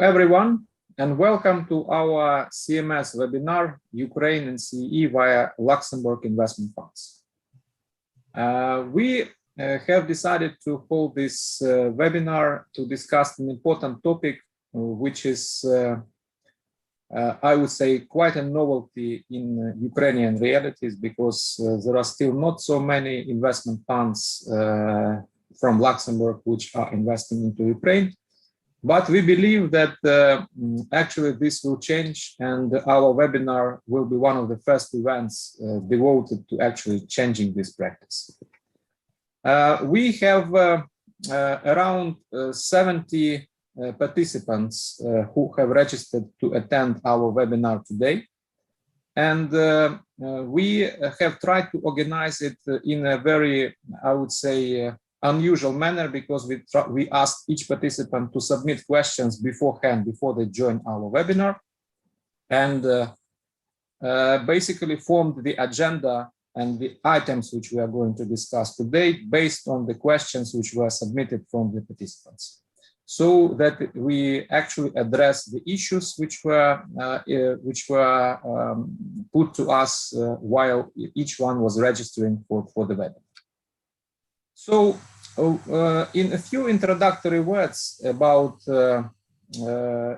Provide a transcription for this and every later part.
Everyone, and welcome to our CMS webinar, Ukraine and CEE via Luxembourg investment funds. We have decided to hold this webinar to discuss an important topic, which is, I would say, quite a novelty in Ukrainian realities, because there are still not so many investment funds from Luxembourg which are investing into Ukraine. But we believe that actually this will change, and our webinar will be one of the first events devoted to actually changing this practice. We have around 70 participants who have registered to attend our webinar today. And we have tried to organize it in a very, I would say, unusual manner, because we asked each participant to submit questions beforehand, before they join our webinar, and basically formed the agenda and the items which we are going to discuss today based on the questions which were submitted from the participants, so that we actually address the issues which were put to us while each one was registering for the webinar. So, in a few introductory words about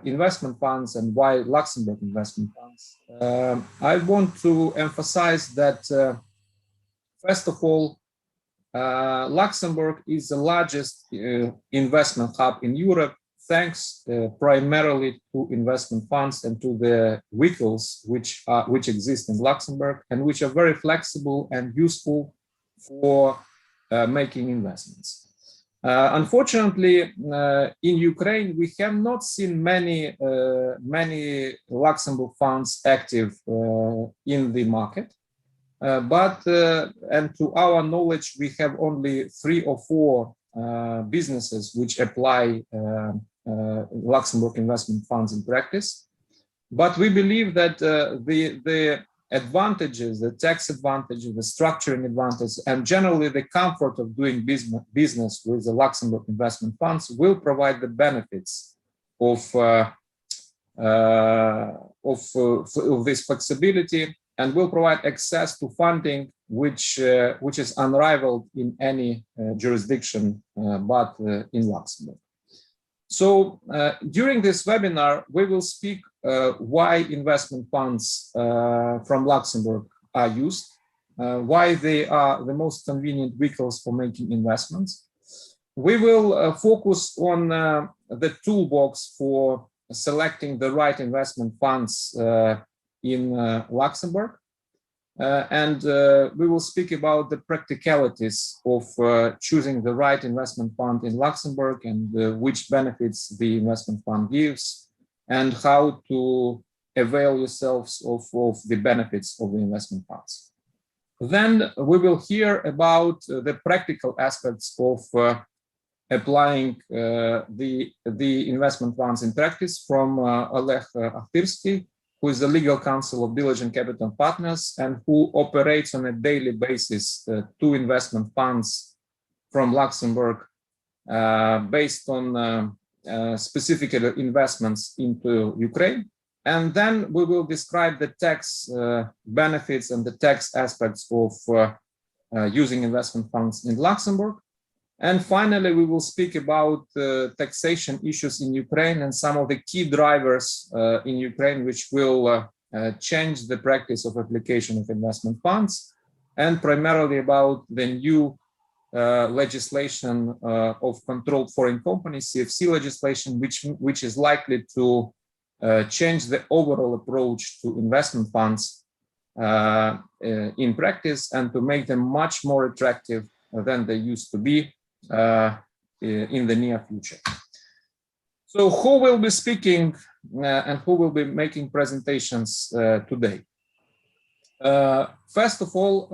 investment funds and why Luxembourg investment funds, I want to emphasize that, first of all, Luxembourg is the largest investment hub in Europe, thanks primarily to investment funds and to the vehicles which exist in Luxembourg and which are very flexible and useful for making investments. Unfortunately, in Ukraine, we have not seen many Luxembourg funds active in the market. And to our knowledge, we have only 3 or 4 businesses which apply Luxembourg investment funds in practice. But we believe that the advantages, the tax advantages, the structuring advantages, and generally the comfort of doing business with the Luxembourg investment funds will provide the benefits of this flexibility, and will provide access to funding which is unrivaled in any jurisdiction but in Luxembourg. So during this webinar, we will speak why investment funds from Luxembourg are used, why they are the most convenient vehicles for making investments. We will focus on the toolbox for selecting the right investment funds in Luxembourg. And we will speak about the practicalities of choosing the right investment fund in Luxembourg, and which benefits the investment fund gives, and how to avail yourselves of the benefits of the investment funds. Then we will hear about the practical aspects of applying the investment funds in practice from Oleg Akhtyrskyi, who is the legal counsel of Diligent Capital Partners and who operates on a daily basis 2 investment funds from Luxembourg based on specific investments into Ukraine. And then we will describe the tax benefits and the tax aspects of using investment funds in Luxembourg. And finally, we will speak about taxation issues in Ukraine and some of the key drivers in Ukraine which will change the practice of application of investment funds, and primarily about the new legislation of controlled foreign companies, CFC legislation, which is likely to change the overall approach to investment funds in practice, and to make them much more attractive than they used to be in the near future. So who will be speaking and who will be making presentations today? First of all,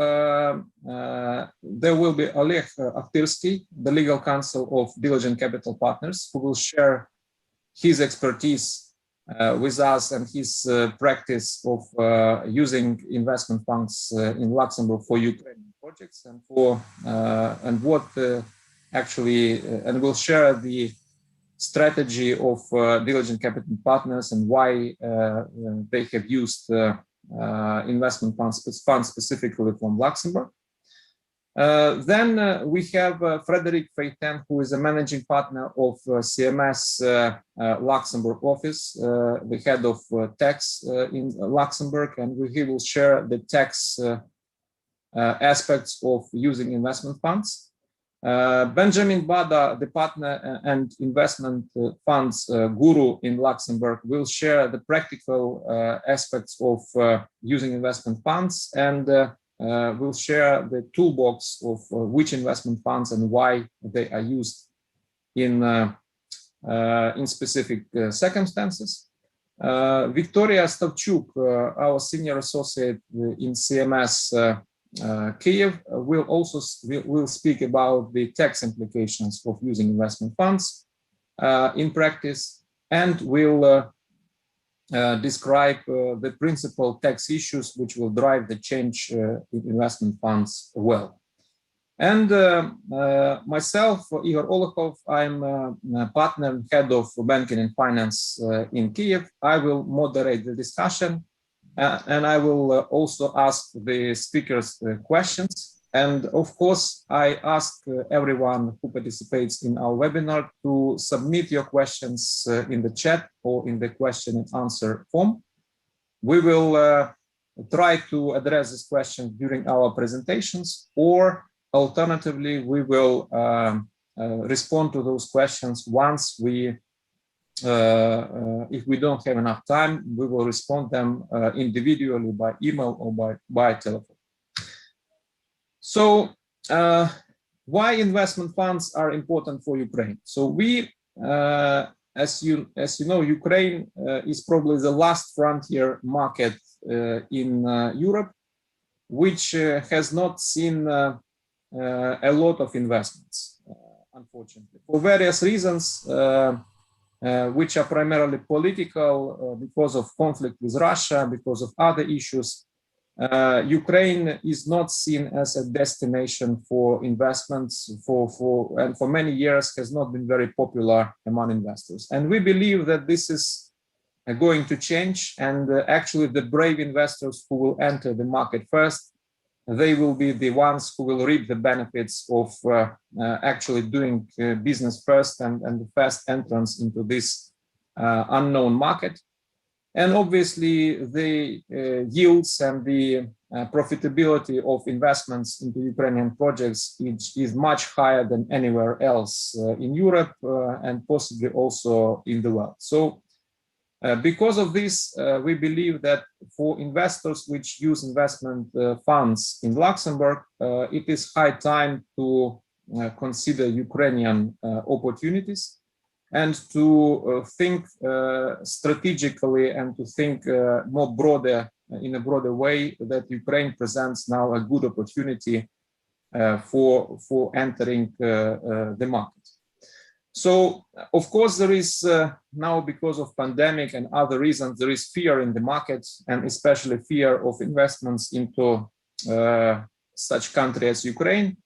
there will be Oleg Akhtyrskyi, the legal counsel of Diligent Capital Partners, who will share his expertise with us and his practice of using investment funds in Luxembourg for Ukrainian projects, and what actually, and we'll share the strategy of diligent capital partners and why they have used investment funds specifically from Luxembourg. Then we have Frédéric Feyten, who is a managing partner of CMS Luxembourg office, the head of tax in Luxembourg, and he will share the tax aspects of using investment funds. Benjamin Bada, the partner and investment funds guru in Luxembourg, will share the practical aspects of using investment funds, and will share the toolbox of which investment funds and why they are used in specific circumstances. Viktoriia Stavchuk, our senior associate in CMS Kyiv, will speak about the tax implications of using investment funds in practice, and will describe the principal tax issues which will drive the change in investment funds well. And myself, Ihor Olekhov, I'm a partner and head of banking and finance in Kyiv. I will moderate the discussion, and I will also ask the speakers questions. And of course, I ask everyone who participates in our webinar to submit your questions in the chat or in the question and answer form. We will try to address these questions during our presentations, or alternatively, we will respond to those questions once we, if we don't have enough time, we will respond them individually by email or by telephone. So why investment funds are important for Ukraine? So we, as you know, Ukraine is probably the last frontier market in Europe, which has not seen a lot of investments, unfortunately, for various reasons, which are primarily political, because of conflict with Russia, because of other issues. Ukraine is not seen as a destination for investments and for many years has not been very popular among investors. And we believe that this is going to change, and actually the brave investors who will enter the market first, they will be the ones who will reap the benefits of actually doing business first and the first entrance into this unknown market. And obviously, the yields and the profitability of investments into Ukrainian projects is much higher than anywhere else in Europe and possibly also in the world. So because of this, we believe that for investors which use investment funds in Luxembourg, it is high time to consider Ukrainian opportunities, and to think strategically and to think more broader, in a broader way, that Ukraine presents now a good opportunity for entering the market. So, of course, there is now, because of pandemic and other reasons, there is fear in the market, and especially fear of investments into such country as Ukraine.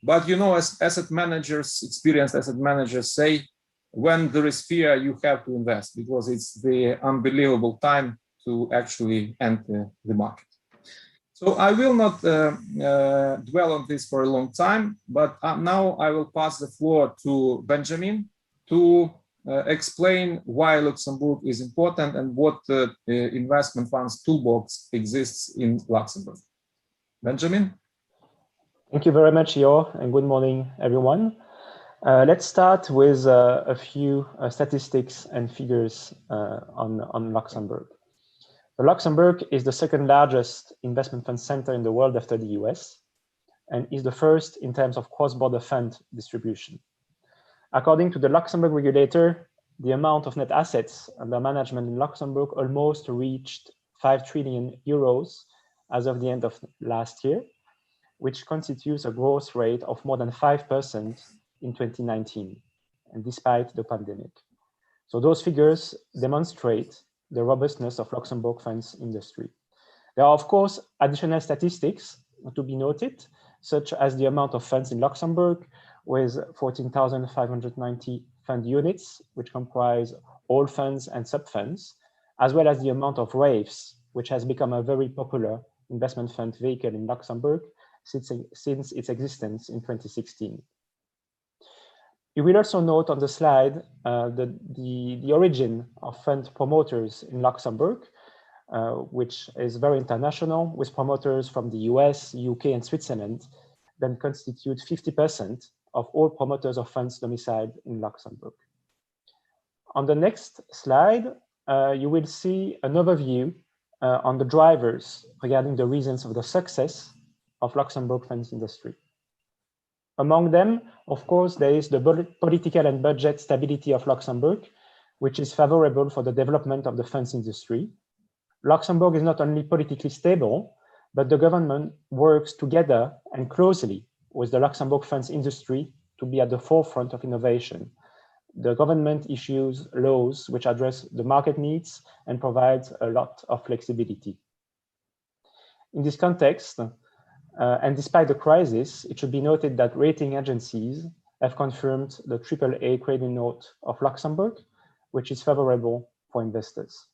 But, you know, as asset managers, experienced asset managers say, when there is fear, you have to invest, because it's the unbelievable time to actually enter the market. So I will not dwell on this for a long time, but now I will pass the floor to Benjamin to explain why Luxembourg is important and what investment funds toolbox exists in Luxembourg. Benjamin? Thank you very much, Ihor, and good morning, everyone. Let's start with a few statistics and figures on Luxembourg. Luxembourg is the second largest investment fund center in the world after the US, and is the first in terms of cross-border fund distribution. According to the Luxembourg regulator, the amount of net assets under management in Luxembourg almost reached 5 trillion euros as of the end of last year, which constitutes a growth rate of more than 5% in 2019, and despite the pandemic. So those figures demonstrate the robustness of Luxembourg funds industry. There are, of course, additional statistics to be noted, such as the amount of funds in Luxembourg, with 14,590 fund units, which comprise all funds and sub-funds, as well as the amount of RAIFs, which has become a very popular investment fund vehicle in Luxembourg since its existence in 2016. You will also note on the slide the origin of fund promoters in Luxembourg, which is very international, with promoters from the US, UK, and Switzerland that constitute 50% of all promoters of funds domiciled in Luxembourg. On the next slide, you will see an overview on the drivers regarding the reasons of the success of Luxembourg funds industry. Among them, of course, there is the political and budget stability of Luxembourg, which is favorable for the development of the funds industry. Luxembourg is not only politically stable, but the government works together and closely with the Luxembourg funds industry to be at the forefront of innovation. The government issues laws which address the market needs and provides a lot of flexibility. In this context, and despite the crisis, it should be noted that rating agencies have confirmed the AAA credit note of Luxembourg, which is favorable for investors.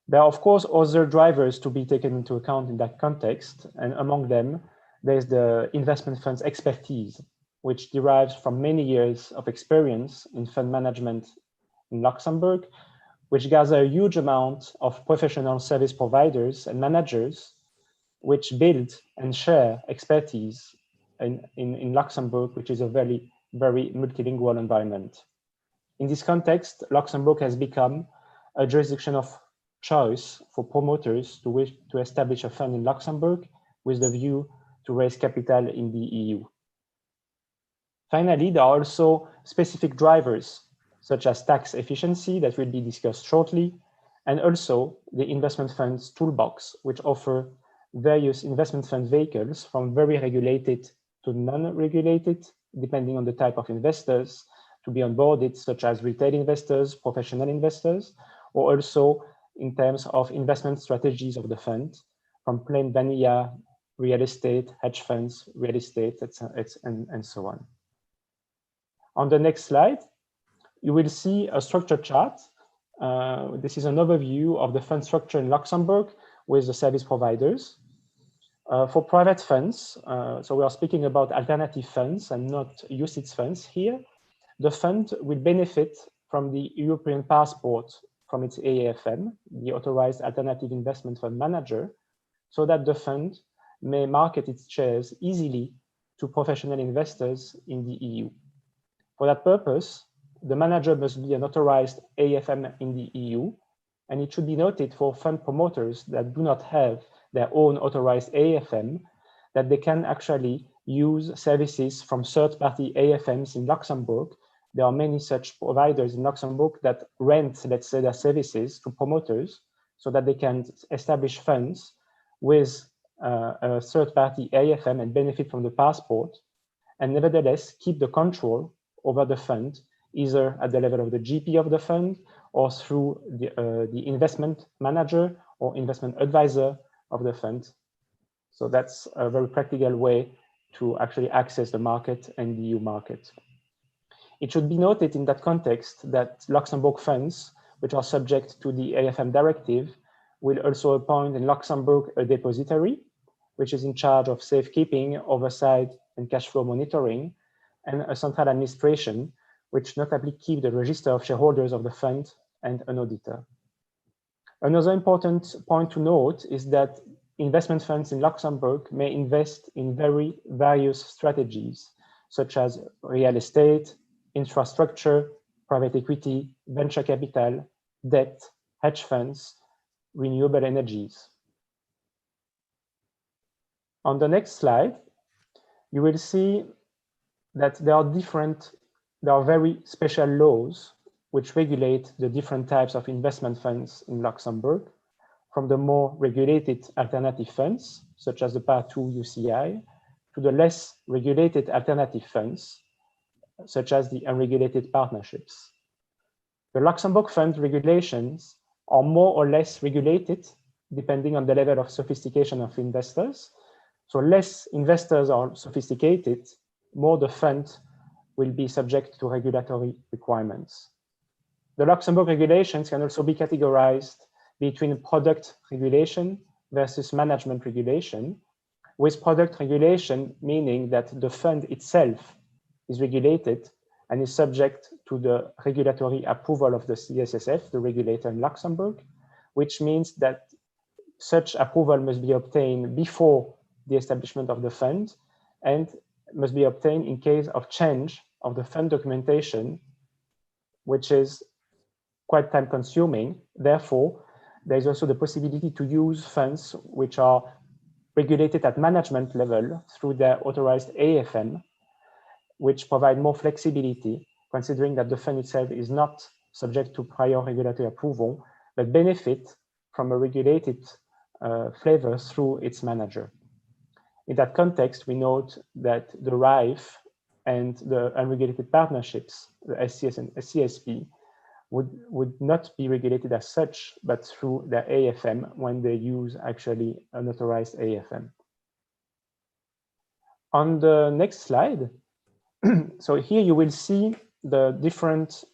There are, of course, other drivers to be taken into account in that context, and among them, there's the investment fund's expertise, which derives from many years of experience in fund management in Luxembourg, which gather a huge amount of professional service providers and managers, which build and share expertise in Luxembourg, which is a very, very multilingual environment. In this context, Luxembourg has become a jurisdiction of choice for promoters to wish to establish a fund in Luxembourg with the view to raise capital in the EU. Finally, there are also specific drivers, such as tax efficiency that will be discussed shortly, and also the investment funds toolbox, which offer various investment fund vehicles from very regulated to non-regulated, depending on the type of investors to be onboarded, such as retail investors, professional investors, or also in terms of investment strategies of the fund, from plain vanilla real estate, hedge funds, real estate, and so on. On the next slide, you will see a structure chart. This is an overview of the fund structure in Luxembourg with the service providers. For private funds, so we are speaking about alternative funds and not UCITS funds here, the fund will benefit from the European passport from its AIFM, the Authorized Alternative Investment Fund Manager, so that the fund may market its shares easily to professional investors in the EU. For that purpose, the manager must be an authorized AIFM in the EU, and it should be noted for fund promoters that do not have their own authorized AIFM, that they can actually use services from third-party AIFMs in Luxembourg. There are many such providers in Luxembourg that rent, let's say, their services to promoters so that they can establish funds with a third-party AIFM and benefit from the passport, and nevertheless keep the control over the fund, either at the level of the GP of the fund or through the investment manager or investment advisor of the fund. So that's a very practical way to actually access the market and the EU market. It should be noted in that context that Luxembourg funds, which are subject to the AIFM directive, will also appoint in Luxembourg a depository, which is in charge of safekeeping, oversight, and cash flow monitoring, and a central administration, which notably keep the register of shareholders of the fund and an auditor. Another important point to note is that investment funds in Luxembourg may invest in very various strategies, such as real estate, infrastructure, private equity, venture capital, debt, hedge funds, renewable energies. On the next slide, you will see that there are very special laws which regulate the different types of investment funds in Luxembourg, from the more regulated alternative funds, such as the Part 2 UCI, to the less regulated alternative funds, such as the unregulated partnerships. The Luxembourg fund regulations are more or less regulated, depending on the level of sophistication of investors. So less investors are sophisticated, more the fund will be subject to regulatory requirements. The Luxembourg regulations can also be categorized between product regulation versus management regulation, with product regulation meaning that the fund itself is regulated and is subject to the regulatory approval of the CSSF, the regulator in Luxembourg, which means that such approval must be obtained before the establishment of the fund and must be obtained in case of change of the fund documentation, which is quite time consuming. Therefore, there is also the possibility to use funds which are regulated at management level through their authorized AFM, which provide more flexibility, considering that the fund itself is not subject to prior regulatory approval, but benefit from a regulated flavor through its manager. In that context, we note that the RIFE and the unregulated partnerships, the SCS and CSP, would not be regulated as such, but through their AFM when they use actually an authorized AFM. On the next slide, so here you will see the different,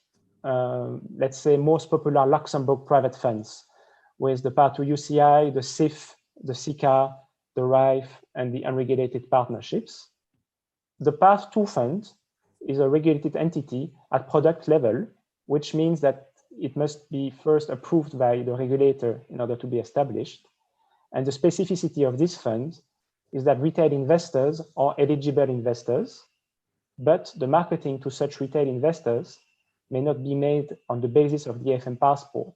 let's say, most popular Luxembourg private funds, with the Part 2 UCI, the CIF, the CICA, the RIFE, and the unregulated partnerships. The Part 2 fund is a regulated entity at product level, which means that it must be first approved by the regulator in order to be established. And the specificity of this fund is that retail investors are eligible investors, but the marketing to such retail investors may not be made on the basis of the AFM passport,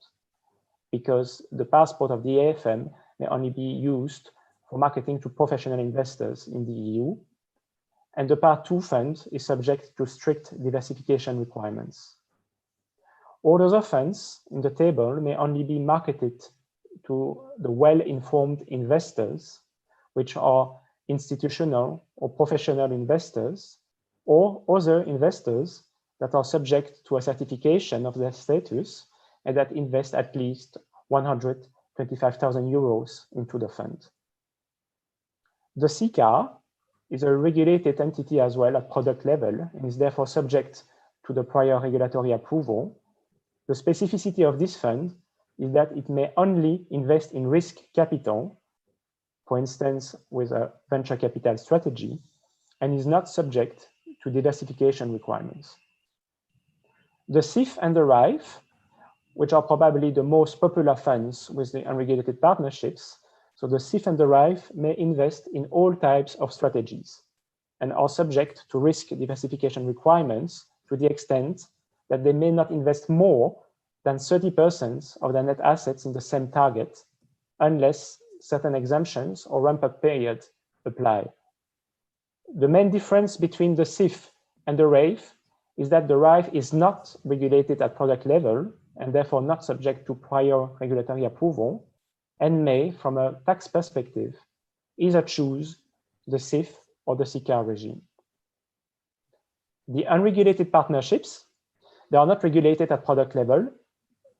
because the passport of the AFM may only be used for marketing to professional investors in the EU. And the Part 2 fund is subject to strict diversification requirements. All other funds in the table may only be marketed to the well-informed investors, which are institutional or professional investors, or other investors that are subject to a certification of their status and that invest at least 125,000 euros into the fund. The CICA is a regulated entity as well at product level and is therefore subject to the prior regulatory approval. The specificity of this fund is that it may only invest in risk capital, for instance, with a venture capital strategy, and is not subject to diversification requirements. The CIF and the RIFE, which are probably the most popular funds with the unregulated partnerships, so the CIF and the RIFE may invest in all types of strategies and are subject to risk diversification requirements to the extent that they may not invest more than 30% of their net assets in the same target, unless certain exemptions or ramp-up period apply. The main difference between the CIF and the RIFE is that the RIFE is not regulated at product level and therefore not subject to prior regulatory approval, and may, from a tax perspective, either choose the CIF or the CICA regime. The unregulated partnerships, they are not regulated at product level,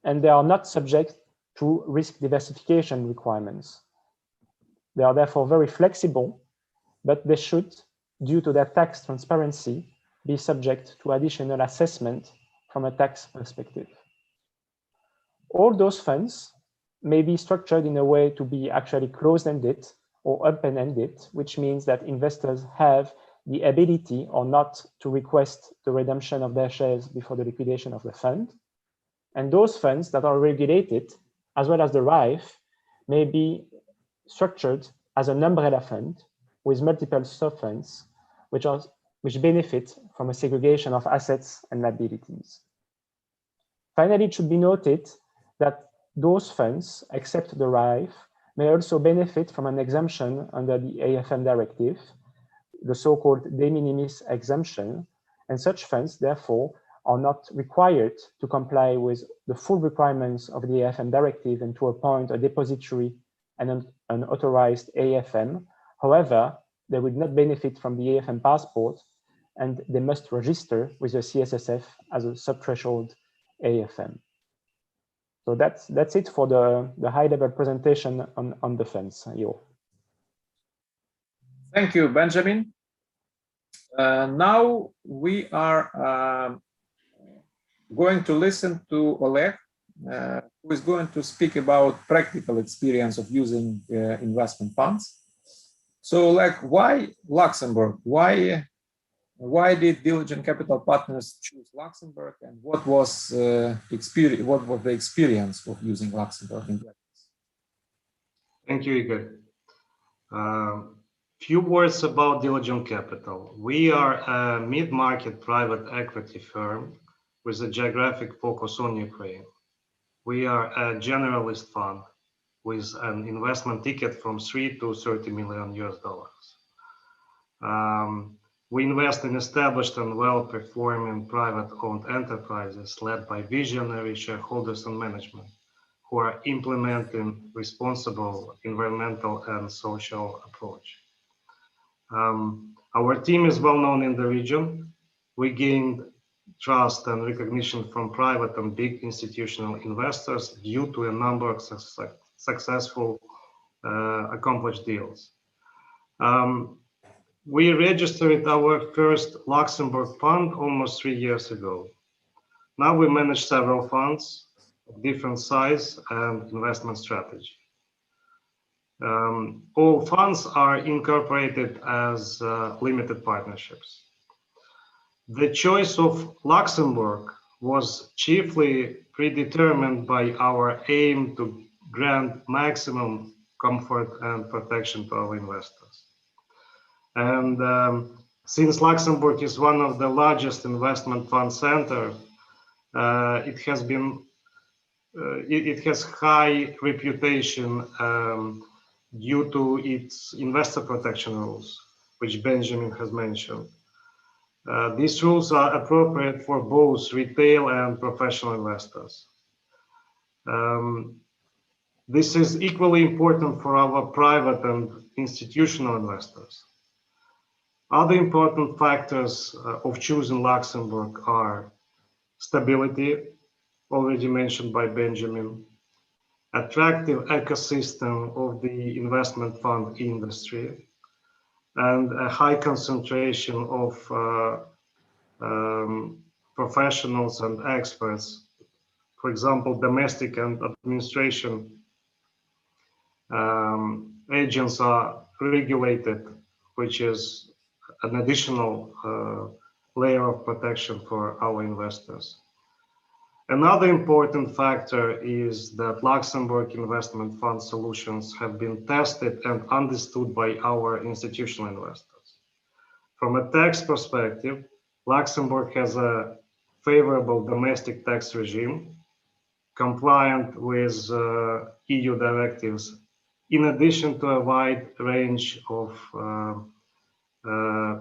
and they are not subject to risk diversification requirements. They are therefore very flexible, but they should, due to their tax transparency, be subject to additional assessment from a tax perspective. All those funds may be structured in a way to be actually closed-ended or open-ended, which means that investors have the ability or not to request the redemption of their shares before the liquidation of the fund. And those funds that are regulated, as well as the RIFE, may be structured as an umbrella fund with multiple sub-funds, which benefit from a segregation of assets and liabilities. Finally, it should be noted that those funds, except the RIFE, may also benefit from an exemption under the AFM directive, the so-called de minimis exemption, and such funds, therefore, are not required to comply with the full requirements of the AFM directive and to appoint a depository and an authorized AFM. However, they would not benefit from the AFM passport, and they must register with the CSSF as a sub-threshold AFM. So that's it for the high-level presentation on the funds. Ihor. Thank you, Benjamin. Now we are going to listen to Oleg, who is going to speak about practical experience of using investment funds. So, Oleg, why Luxembourg? Why did Diligent Capital Partners choose Luxembourg, and what was the experience of using Luxembourg in practice? Thank you, Ihor. Few words about Diligent Capital. We are a mid-market private equity firm with a geographic focus on Ukraine. We are a generalist fund with an investment ticket from $3 to $30 million US. We invest in established and well-performing private-owned enterprises led by visionary shareholders and management who are implementing responsible environmental and social approach. Our team is well known in the region. We gained trust and recognition from private and big institutional investors due to a number of successful accomplished deals. We registered our first Luxembourg fund almost 3 years ago. Now we manage several funds of different size and investment strategy. All funds are incorporated as limited partnerships. The choice of Luxembourg was chiefly predetermined by our aim to grant maximum comfort and protection to our investors. And since Luxembourg is one of the largest investment fund centers, it has high reputation due to its investor protection rules, which Benjamin has mentioned. These rules are appropriate for both retail and professional investors. This is equally important for our private and institutional investors. Other important factors of choosing Luxembourg are stability, already mentioned by Benjamin, attractive ecosystem of the investment fund industry, and a high concentration of professionals and experts. For example, domestic and administration agents are regulated, which is an additional layer of protection for our investors. Another important factor is that Luxembourg investment fund solutions have been tested and understood by our institutional investors. From a tax perspective, Luxembourg has a favorable domestic tax regime, compliant with EU directives, in addition to a wide range of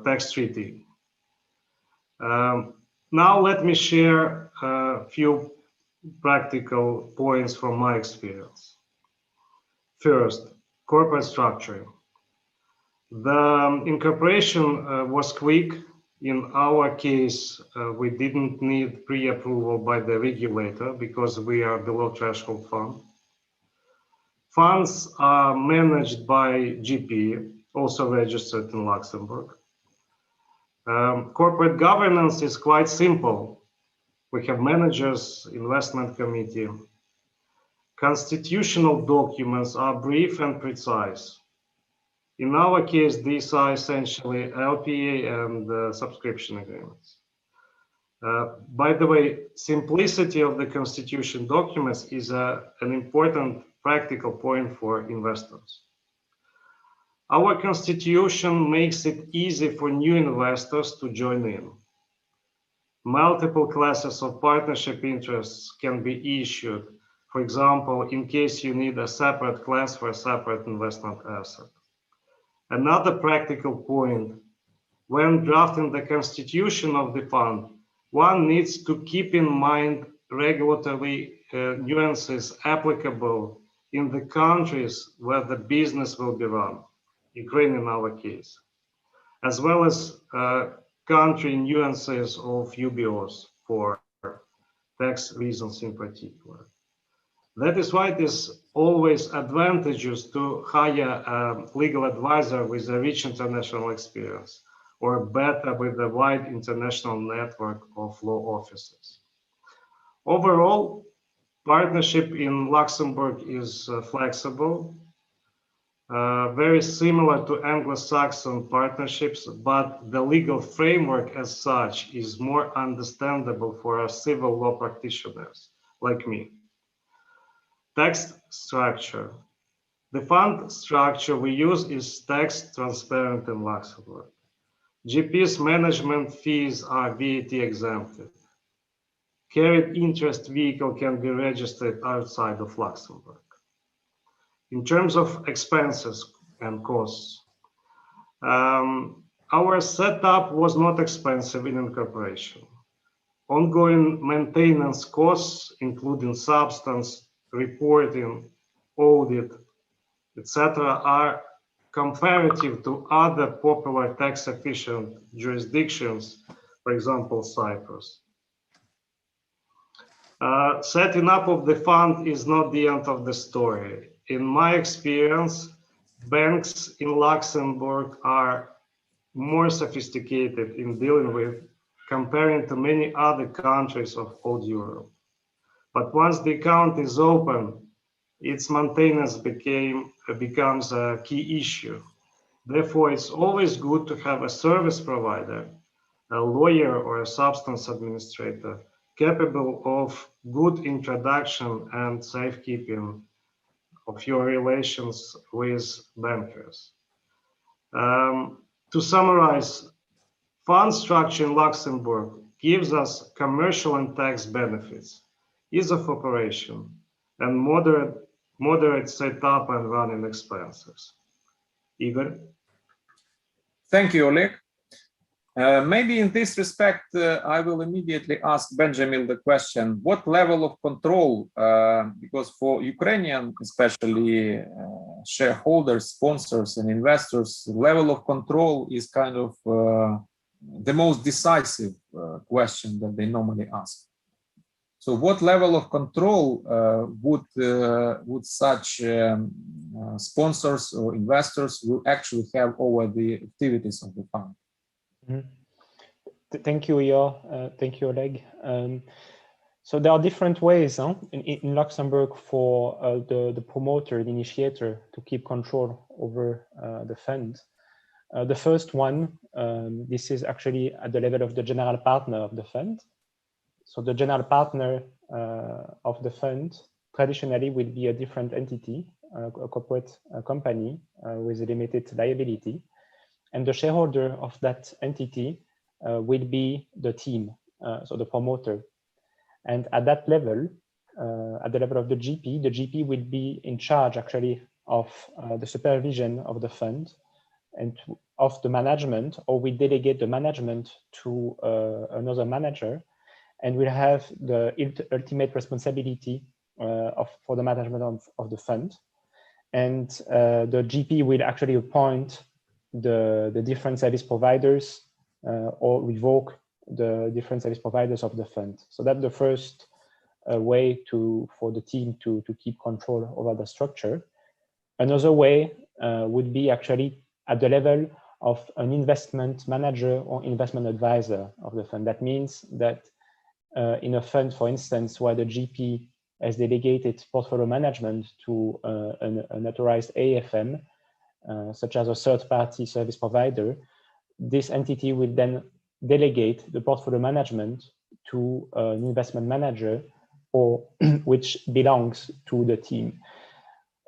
tax treaty. Now let me share a few practical points from my experience. First, corporate structure. The incorporation was quick. In our case, we didn't need pre-approval by the regulator because we are below threshold fund. Funds are managed by GP, also registered in Luxembourg. Corporate governance is quite simple. We have managers, investment committee. Constitutional documents are brief and precise. In our case, these are essentially LPA and subscription agreements. By the way, simplicity of the constitution documents is an important practical point for investors. Our constitution makes it easy for new investors to join in. Multiple classes of partnership interests can be issued, for example, in case you need a separate class for a separate investment asset. Another practical point, when drafting the constitution of the fund, one needs to keep in mind regulatory nuances applicable in the countries where the business will be run, Ukraine in our case, as well as country nuances of UBOs for tax reasons in particular. That is why it is always advantageous to hire a legal advisor with a rich international experience or Bada with a wide international network of law offices. Overall, partnership in Luxembourg is flexible, very similar to Anglo-Saxon partnerships, but the legal framework as such is more understandable for our civil law practitioners like me. Tax structure. The fund structure we use is tax transparent in Luxembourg. GP's management fees are VAT exempted. Carried interest vehicle can be registered outside of Luxembourg. In terms of expenses and costs, our setup was not expensive in incorporation. Ongoing maintenance costs, including substance, reporting, audit, etc., are comparative to other popular tax-efficient jurisdictions, for example, Cyprus. Setting up of the fund is not the end of the story. In my experience, banks in Luxembourg are more sophisticated in dealing with comparing to many other countries of old Europe. But once the account is open, its maintenance becomes a key issue. Therefore, it's always good to have a service provider, a lawyer or a substance administrator capable of good introduction and safekeeping of your relations with bankers. To summarize, fund structure in Luxembourg gives us commercial and tax benefits, ease of operation, and moderate setup and running expenses. Igor? Thank you, Oleg. Maybe in this respect, I will immediately ask Benjamin the question, what level of control, because for Ukrainian, especially shareholders, sponsors and investors, level of control is kind of the most decisive question that they normally ask. So what level of control would such sponsors or investors will actually have over the activities of the fund? Thank you, Ihor. Thank you, Oleg. So there are different ways in Luxembourg for the promoter, the initiator, to keep control over the fund. The first one, this is actually at the level of the general partner of the fund. So the general partner of the fund traditionally will be a different entity, a corporate company with a limited liability. And the shareholder of that entity will be the team, so the promoter. And at that level, at the level of the GP will be in charge actually of the supervision of the fund and of the management, or we delegate the management to another manager, and will have the ultimate responsibility for the management of the fund. And the GP will actually appoint the different service providers or revoke the different service providers of the fund. So that's the first way for the team to keep control over the structure. Another way would be actually at the level of an investment manager or investment advisor of the fund. That means that in a fund, for instance, where the GP has delegated portfolio management to an authorized AFM, such as a third-party service provider, this entity will then delegate the portfolio management to an investment manager, or which belongs to the team.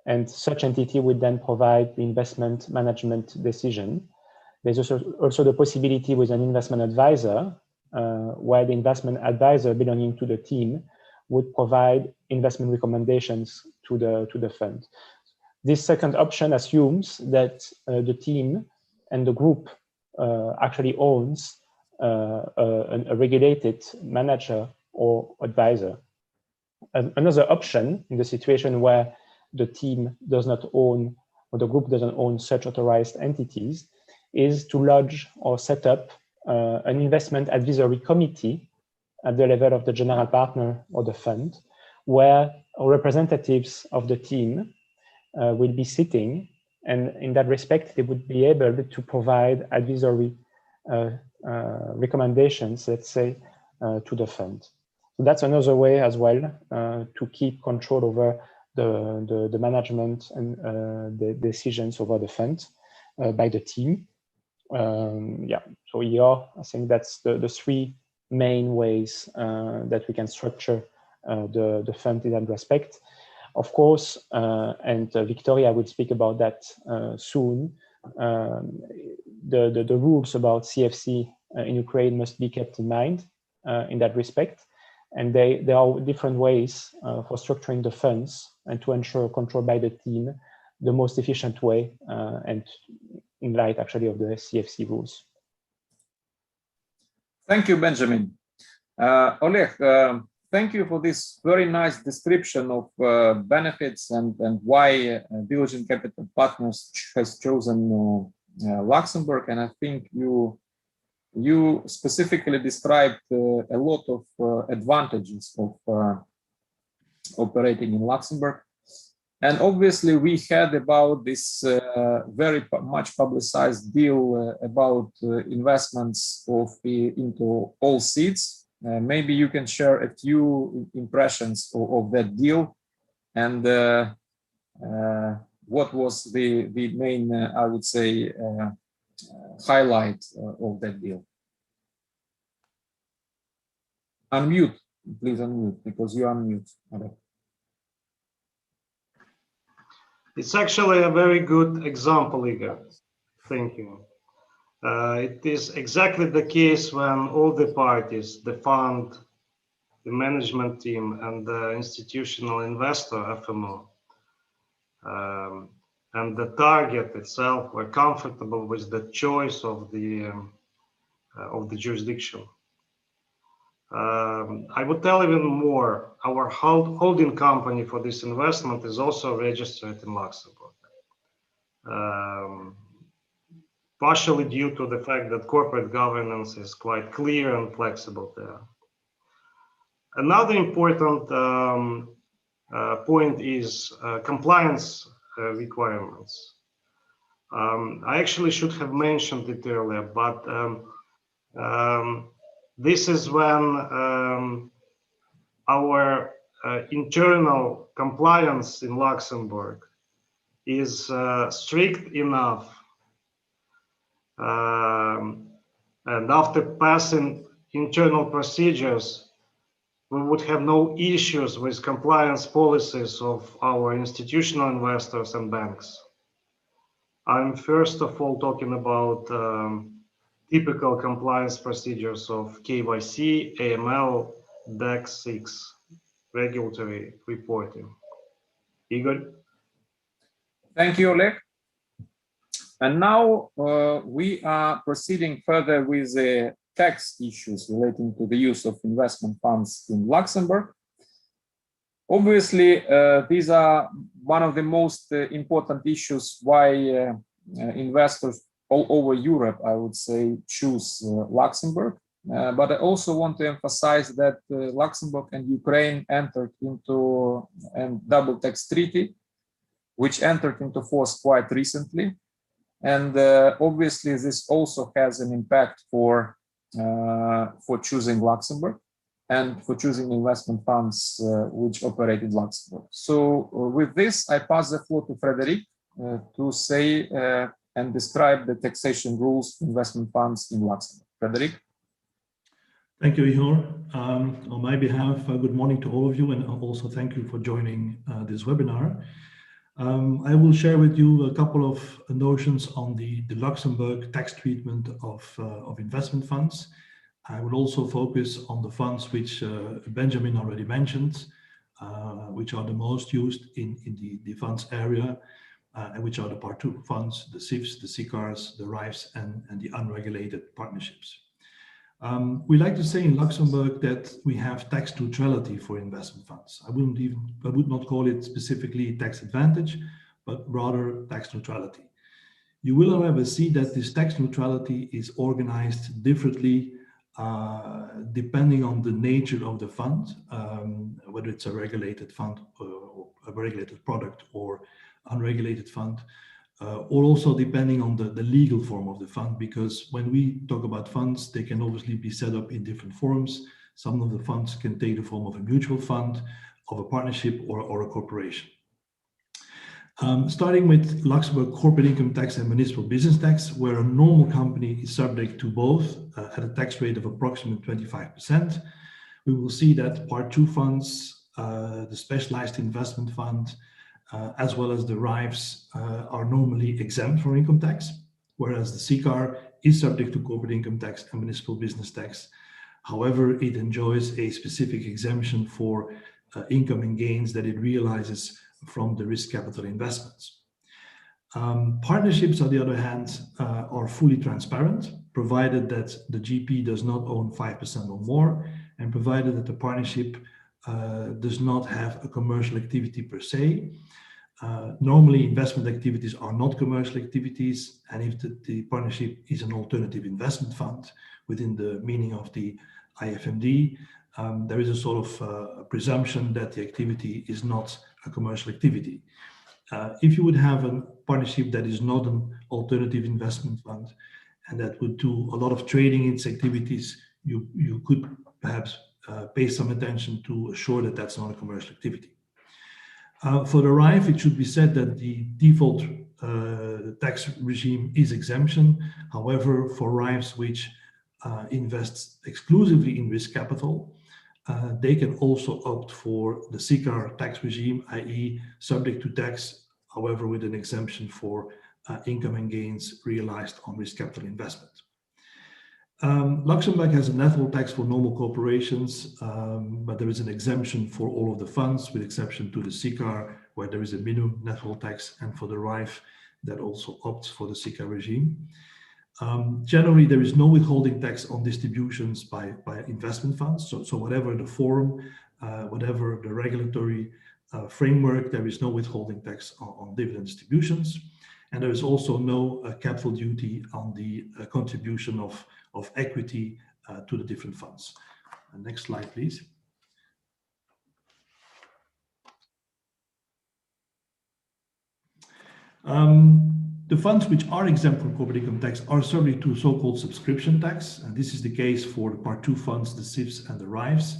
And such entity would then provide the investment management decision. There's also the possibility with an investment advisor, where the investment advisor belonging to the team would provide investment recommendations to the fund. This second option assumes that the team and the group actually owns a regulated manager or advisor. Another option in the situation where the team does not own, or the group doesn't own such authorized entities, is to lodge or set up an investment advisory committee at the level of the general partner or the fund, where representatives of the team will be sitting, and in that respect, they would be able to provide advisory recommendations, let's say, to the fund. So that's another way as well to keep control over the management and the decisions over the fund by the team. Yeah, so yeah, I think that's the three main ways that we can structure the fund in that respect. Of course, and Viktoriia will speak about that soon, the rules about CFC in Ukraine must be kept in mind in that respect. And there are different ways for structuring the funds and to ensure control by the team the most efficient way and in light actually of the CFC rules. Thank you, Benjamin. Oleg, thank you for this very nice description of benefits and why Diligent Capital Partners has chosen Luxembourg. And I think you specifically described a lot of advantages of operating in Luxembourg. And obviously we had about this very much publicized deal about investments into all seats. Maybe you can share a few impressions of that deal and what was the main, I would say, highlight of that deal. Unmute, please unmute, because you unmute. It's actually a very good example, Igor. Thank you. It is exactly the case when all the parties, the fund, the management team, and the institutional investor, FMO, and the target itself were comfortable with the choice of the jurisdiction. I would tell even more, our holding company for this investment is also registered in Luxembourg. Partially due to the fact that corporate governance is quite clear and flexible there. Another important point is compliance requirements. I actually should have mentioned it earlier, but this is when our internal compliance in Luxembourg is strict enough, and after passing internal procedures, we would have no issues with compliance policies of our institutional investors and banks. I'm first of all talking about typical compliance procedures of KYC, AML, DAX 6, regulatory reporting. Igor? Thank you, Oleg. And now we are proceeding further with the tax issues relating to the use of investment funds in Luxembourg. Obviously, these are one of the most important issues why investors all over Europe, I would say, choose Luxembourg. But I also want to emphasize that Luxembourg and Ukraine entered into a double tax treaty, which entered into force quite recently. And obviously, this also has an impact for choosing Luxembourg and for choosing investment funds which operate in Luxembourg. So with this, I pass the floor to Frédéric to say and describe the taxation rules for investment funds in Luxembourg. Frédéric? Thank you, Ihor. On my behalf, good morning to all of you, and also thank you for joining this webinar. I will share with you a couple of notions on the Luxembourg tax treatment of investment funds. I will also focus on the funds which Benjamin already mentioned, which are the most used in the funds area, and which are the Part 2 funds, the SIFs, the SICARs, the RIFs, and the unregulated partnerships. We like to say in Luxembourg that we have tax neutrality for investment funds. I would not call it specifically tax advantage, but rather tax neutrality. You will, however, see that this tax neutrality is organized differently depending on the nature of the fund, whether it's a regulated fund or a regulated product or unregulated fund. or also depending on the legal form of the fund, because when we talk about funds, they can obviously be set up in different forms. Some of the funds can take the form of a mutual fund, of a partnership, or a corporation. Starting with Luxembourg corporate income tax and municipal business tax, where a normal company is subject to both at a tax rate of approximately 25%. We will see that Part 2 funds, the specialized investment fund, as well as the RIFs are normally exempt from income tax, whereas the CCAR is subject to corporate income tax and municipal business tax. However, it enjoys a specific exemption for income and gains that it realizes from the risk capital investments. Partnerships, on the other hand, are fully transparent, provided that the GP does not own 5% or more, and provided that the partnership does not have a commercial activity per se. Normally, investment activities are not commercial activities, and if the partnership is an alternative investment fund within the meaning of the IFMD, there is a sort of presumption that the activity is not a commercial activity. If you would have a partnership that is not an alternative investment fund and that would do a lot of trading in its activities, you could perhaps pay some attention to assure that that's not a commercial activity. For the RIF, it should be said that the default tax regime is exemption. However, for RIFs which invest exclusively in risk capital, they can also opt for the CCAR tax regime, i.e. subject to tax, however, with an exemption for income and gains realized on risk capital investment. Luxembourg has a net tax for normal corporations, but there is an exemption for all of the funds, with exception to the CCAR, where there is a minimum net tax, and for the RIF that also opts for the CCAR regime. Generally, there is no withholding tax on distributions by investment funds. So whatever the form, whatever the regulatory framework, there is no withholding tax on dividend distributions. And there is also no capital duty on the contribution of equity to the different funds. Next slide, please. The funds which are exempt from corporate income tax are subject to so-called subscription tax. And this is the case for the Part 2 funds, the CIFs and the RIFs.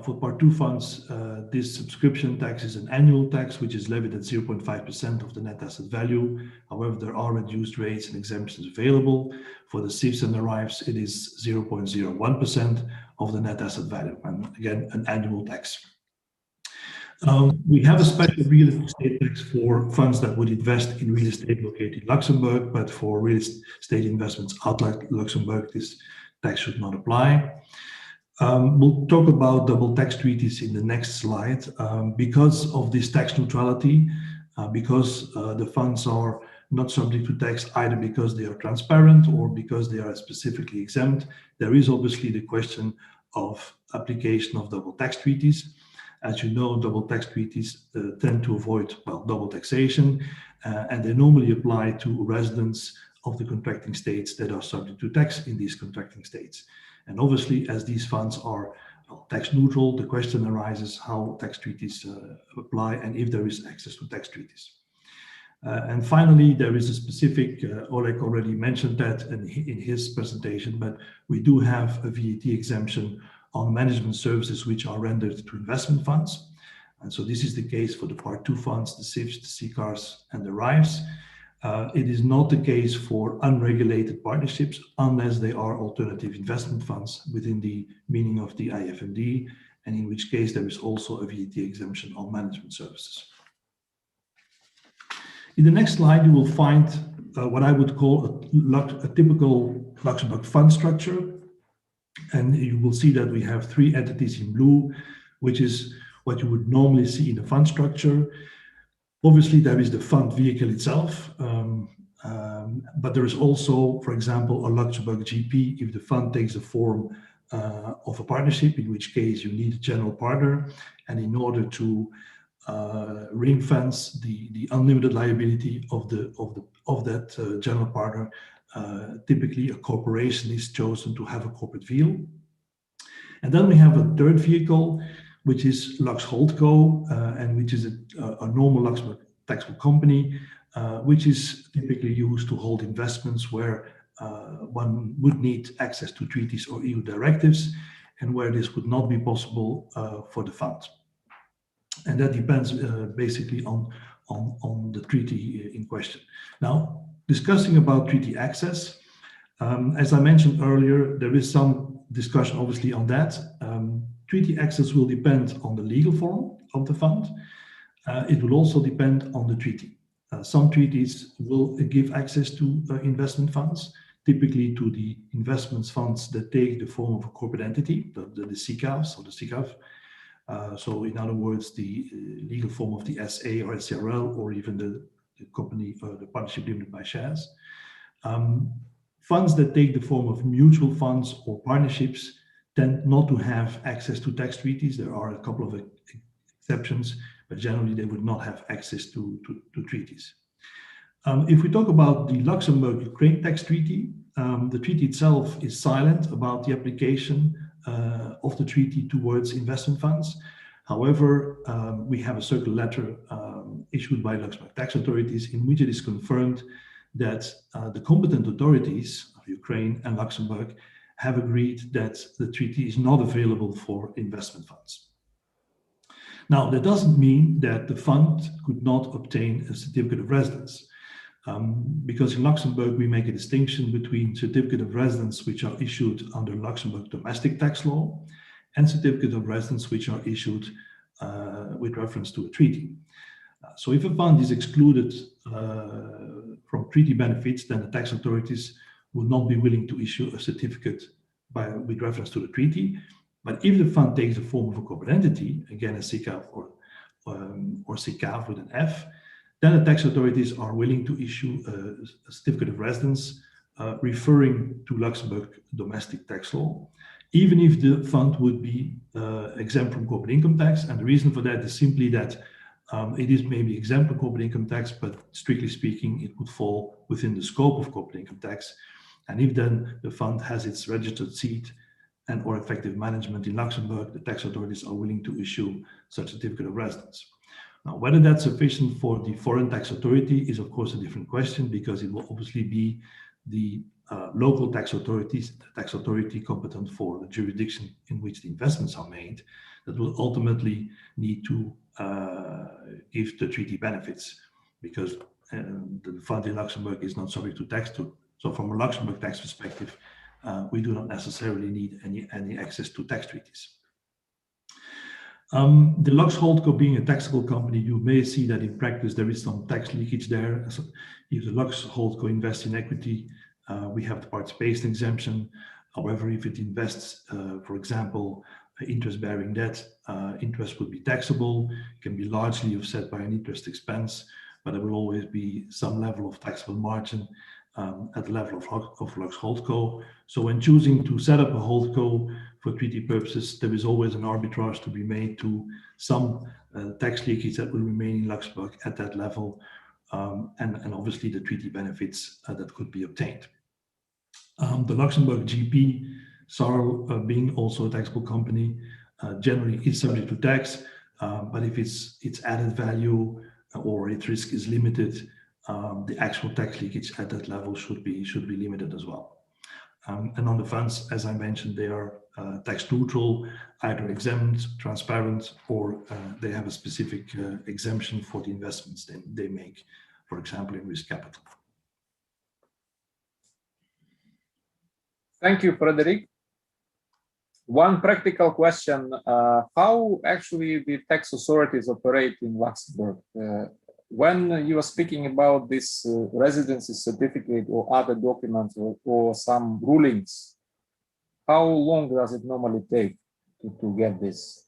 For Part 2 funds, this subscription tax is an annual tax, which is levied at 0.5% of the net asset value. However, there are reduced rates and exemptions available. For the CIFs and the RIFs, it is 0.01% of the net asset value, and again, an annual tax. We have a special real estate tax for funds that would invest in real estate located in Luxembourg, but for real estate investments outside Luxembourg, this tax should not apply. We'll talk about double tax treaties in the next slide. Because of this tax neutrality, because the funds are not subject to tax either because they are transparent or because they are specifically exempt, there is obviously the question of application of double tax treaties. As you know, double tax treaties tend to avoid, well, double taxation, and they normally apply to residents of the contracting states that are subject to tax in these contracting states. And obviously, as these funds are tax neutral, the question arises how tax treaties apply and if there is access to tax treaties. And finally, there is a specific, Oleg already mentioned that in his presentation, but we do have a VAT exemption on management services which are rendered to investment funds. And so this is the case for the Part 2 funds, the CIFs, the CCARs, and the RIFs. It is not the case for unregulated partnerships unless they are alternative investment funds within the meaning of the IFMD, and in which case there is also a VAT exemption on management services. In the next slide, you will find what I would call a typical Luxembourg fund structure. And you will see that we have three entities in blue, which is what you would normally see in a fund structure. Obviously, there is the fund vehicle itself, but there is also, for example, a Luxembourg GP if the fund takes the form of a partnership, in which case you need a general partner. And in order to ring fence the unlimited liability of that general partner, typically a corporation is chosen to have a corporate vehicle. And then we have a third vehicle, which is Lux Holdco, and which is a normal Luxembourg taxable company which is typically used to hold investments where one would need access to treaties or EU directives, and where this would not be possible for the fund. And that depends basically on the treaty in question. Now, discussing about treaty access, as I mentioned earlier, there is some discussion obviously on that. Treaty access will depend on the legal form of the fund. It will also depend on the treaty. Some treaties will give access to investment funds, typically to the investment funds that take the form of a corporate entity, the CCAVs or the CCAV. So in other words, the legal form of the SA or SCRL, or even the company or the partnership limited by shares. Funds that take the form of mutual funds or partnerships tend not to have access to tax treaties. There are a couple of exceptions, but generally they would not have access to treaties. If we talk about the Luxembourg-Ukraine tax treaty, the treaty itself is silent about the application of the treaty towards investment funds. However, we have a circular letter issued by Luxembourg tax authorities in which it is confirmed that the competent authorities of Ukraine and Luxembourg have agreed that the treaty is not available for investment funds. Now, that doesn't mean that the fund could not obtain a certificate of residence, because in Luxembourg we make a distinction between certificate of residence which are issued under Luxembourg domestic tax law and certificate of residence which are issued with reference to a treaty. So if a fund is excluded from treaty benefits, then the tax authorities will not be willing to issue a certificate with reference to the treaty. But if the fund takes the form of a corporate entity, again a CCAV or CCAV with an F, then the tax authorities are willing to issue a certificate of residence referring to Luxembourg domestic tax law, even if the fund would be exempt from corporate income tax. And the reason for that is simply that it is maybe exempt from corporate income tax, but strictly speaking, it would fall within the scope of corporate income tax. And if then the fund has its registered seat and or effective management in Luxembourg, the tax authorities are willing to issue such a certificate of residence. Now, whether that's sufficient for the foreign tax authority is of course a different question, because it will obviously be the local tax authorities, the tax authority competent for the jurisdiction in which the investments are made, that will ultimately need to give the treaty benefits, because the fund in Luxembourg is not subject to tax. So from a Luxembourg tax perspective, we do not necessarily need any access to tax treaties. The Lux Holdco being a taxable company, you may see that in practice there is some tax leakage there. So if the Lux Holdco invests in equity, we have the participation exemption. However, if it invests, for example, interest-bearing debt, interest would be taxable, can be largely offset by an interest expense, but there will always be some level of taxable margin at the level of Lux Holdco. So when choosing to set up a Holdco for treaty purposes, there is always an arbitrage to be made to some tax leakage that will remain in Luxembourg at that level, and obviously the treaty benefits that could be obtained. The Luxembourg GP, SARL, being also a taxable company, generally is subject to tax, but if its added value or its risk is limited, the actual tax leakage at that level should be limited as well. And on the funds, as I mentioned, they are tax neutral, either exempt, transparent, or they have a specific exemption for the investments they make, for example, in risk capital. Thank you, Frédéric. One practical question, how actually the tax authorities operate in Luxembourg? When you are speaking about this residency certificate or other documents or some rulings, how long does it normally take to get this?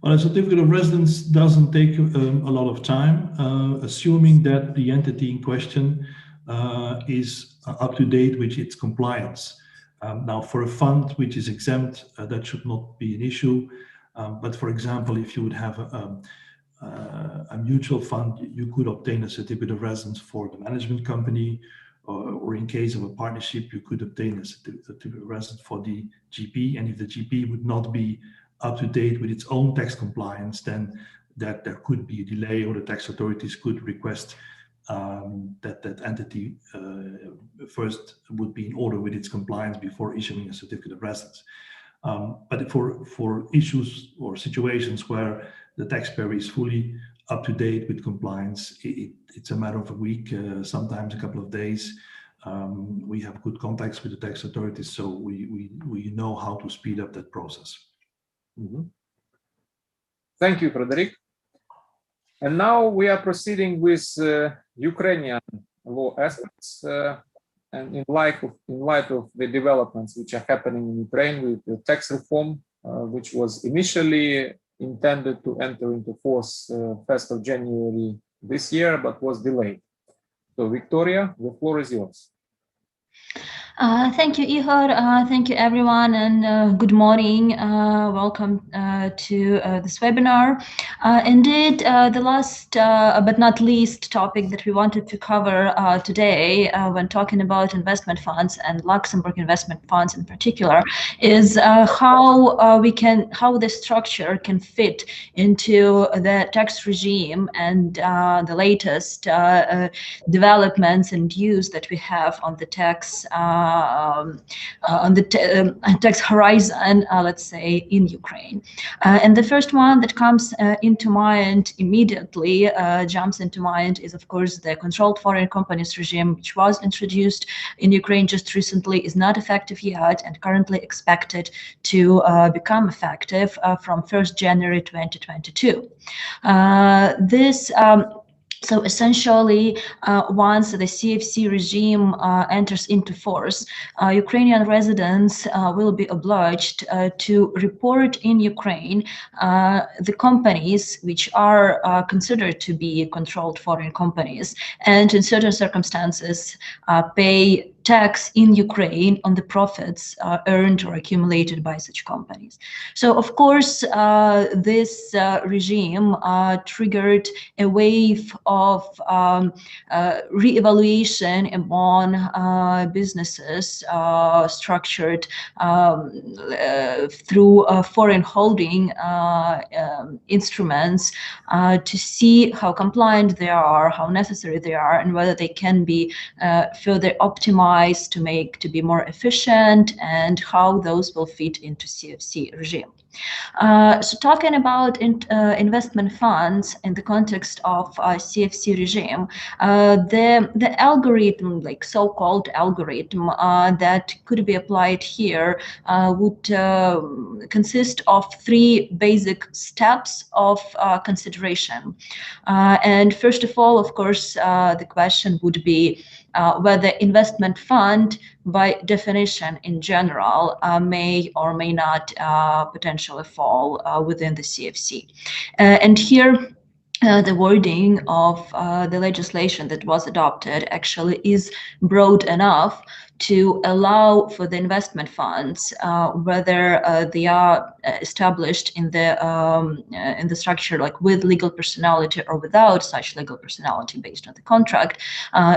Well, a certificate of residence doesn't take a lot of time, assuming that the entity in question is up to date with its compliance. Now, for a fund which is exempt, that should not be an issue. But for example, if you would have a mutual fund, you could obtain a certificate of residence for the management company, or in case of a partnership, you could obtain a certificate of residence for the GP. And if the GP would not be up to date with its own tax compliance, then that there could be a delay, or the tax authorities could request that entity first would be in order with its compliance before issuing a certificate of residence. But for issues or situations where the taxpayer is fully up to date with compliance, it's a matter of a week, sometimes a couple of days. We have good contacts with the tax authorities, so we know how to speed up that process. Mm-hmm. Thank you, Frédéric. And now we are proceeding with Ukrainian law aspects, and in light of the developments which are happening in Ukraine with the tax reform, which was initially intended to enter into force 1st of January this year, but was delayed. So, Viktoriia, the floor is yours. Thank you, Ihor. Thank you, everyone, and good morning. Welcome to this webinar. Indeed, the last but not least topic that we wanted to cover today when talking about investment funds and Luxembourg investment funds in particular is how the structure can fit into the tax regime and the latest developments and use that we have on the tax tax horizon, let's say, in Ukraine. And the first one that comes into mind immediately, jumps into mind, is of course the controlled foreign companies regime, which was introduced in Ukraine just recently, is not effective yet, and currently expected to become effective from 1st January 2022. So essentially, once the CFC regime enters into force, Ukrainian residents will be obliged to report in Ukraine the companies which are considered to be controlled foreign companies, and in certain circumstances pay tax in Ukraine on the profits earned or accumulated by such companies. So, of course, this regime triggered a wave of re-evaluation among businesses structured through foreign holding instruments to see how compliant they are, how necessary they are, and whether they can be further optimized to be more efficient, and how those will fit into CFC regime. So talking about investment funds in the context of CFC regime, the algorithm, like so-called algorithm that could be applied here would consist of 3 basic steps of consideration. And first of all, of course, the question would be whether investment fund, by definition in general, may or may not potentially fall within the CFC. And here, the wording of the legislation that was adopted actually is broad enough to allow for the investment funds, whether they are established in the structure, like with legal personality or without such legal personality based on the contract.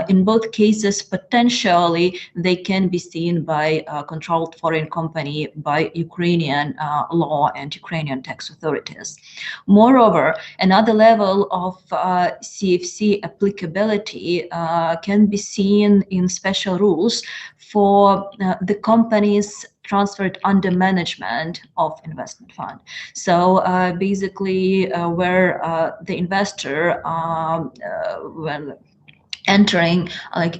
In both cases, potentially they can be seen by a controlled foreign company by Ukrainian law and Ukrainian tax authorities. Moreover, another level of CFC applicability can be seen in special rules for the companies transferred under management of investment fund. So basically, where the investor, when entering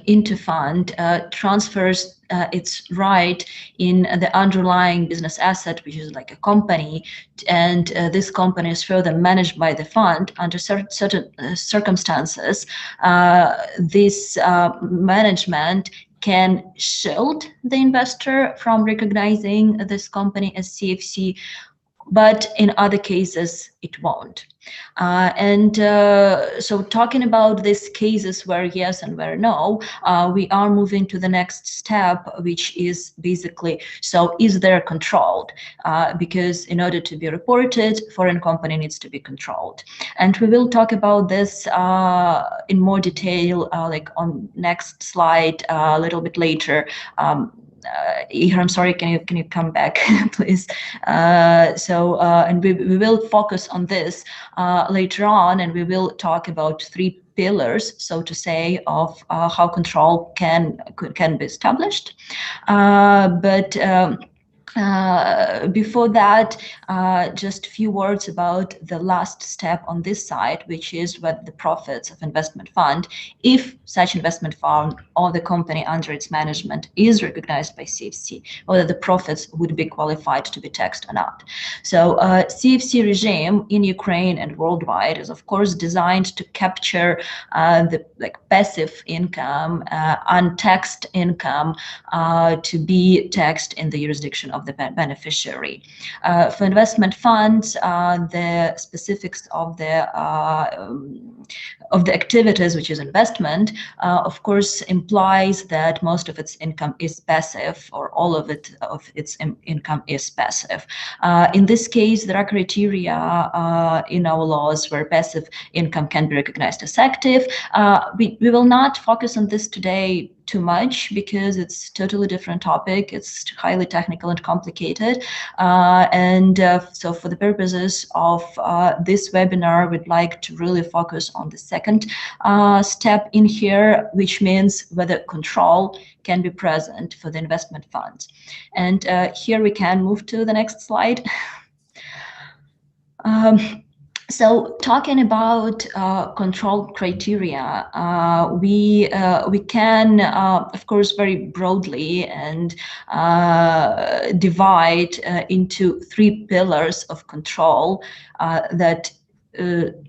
into fund, transfers its right in the underlying business asset, which is like a company, and this company is further managed by the fund under certain circumstances. This management can shield the investor from recognizing this company as CFC, but in other cases it won't. So talking about these cases where yes and where no, we are moving to the next step, which is basically, so is there controlled? Because in order to be reported, foreign company needs to be controlled. And we will talk about this in more detail, like on next slide a little bit later. Ihor, I'm sorry, can you come back, please? And we will focus on this later on, and we will talk about 3 pillars, so to say, of how control can be established. Before that, just a few words about the last step on this side, which is what the profits of investment fund, if such investment fund or the company under its management is recognized by CFC, whether the profits would be qualified to be taxed or not. So CFC regime in Ukraine and worldwide is of course designed to capture the passive income, untaxed income, to be taxed in the jurisdiction of the beneficiary. For investment funds, the specifics of the activities, which is investment, of course implies that most of its income is passive, or all of its income is passive. In this case, there are criteria in our laws where passive income can be recognized as active. We will not focus on this today too much because it's totally different topic. It's highly technical and complicated. So for the purposes of this webinar, we'd like to really focus on the second step in here, which means whether control can be present for the investment funds. And here we can move to the next slide. So talking about control criteria, we can, of course, very broadly and divide into three pillars of control that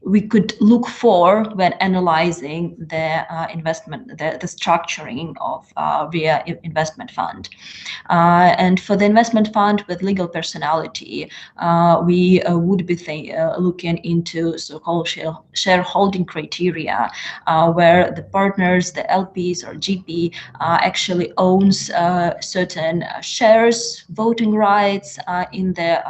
we could look for when analyzing the investment, the structuring of via investment fund. And for the investment fund with legal personality, we would be looking into so-called shareholding criteria, where the partners, the LPs or GP, actually owns certain shares, voting rights in the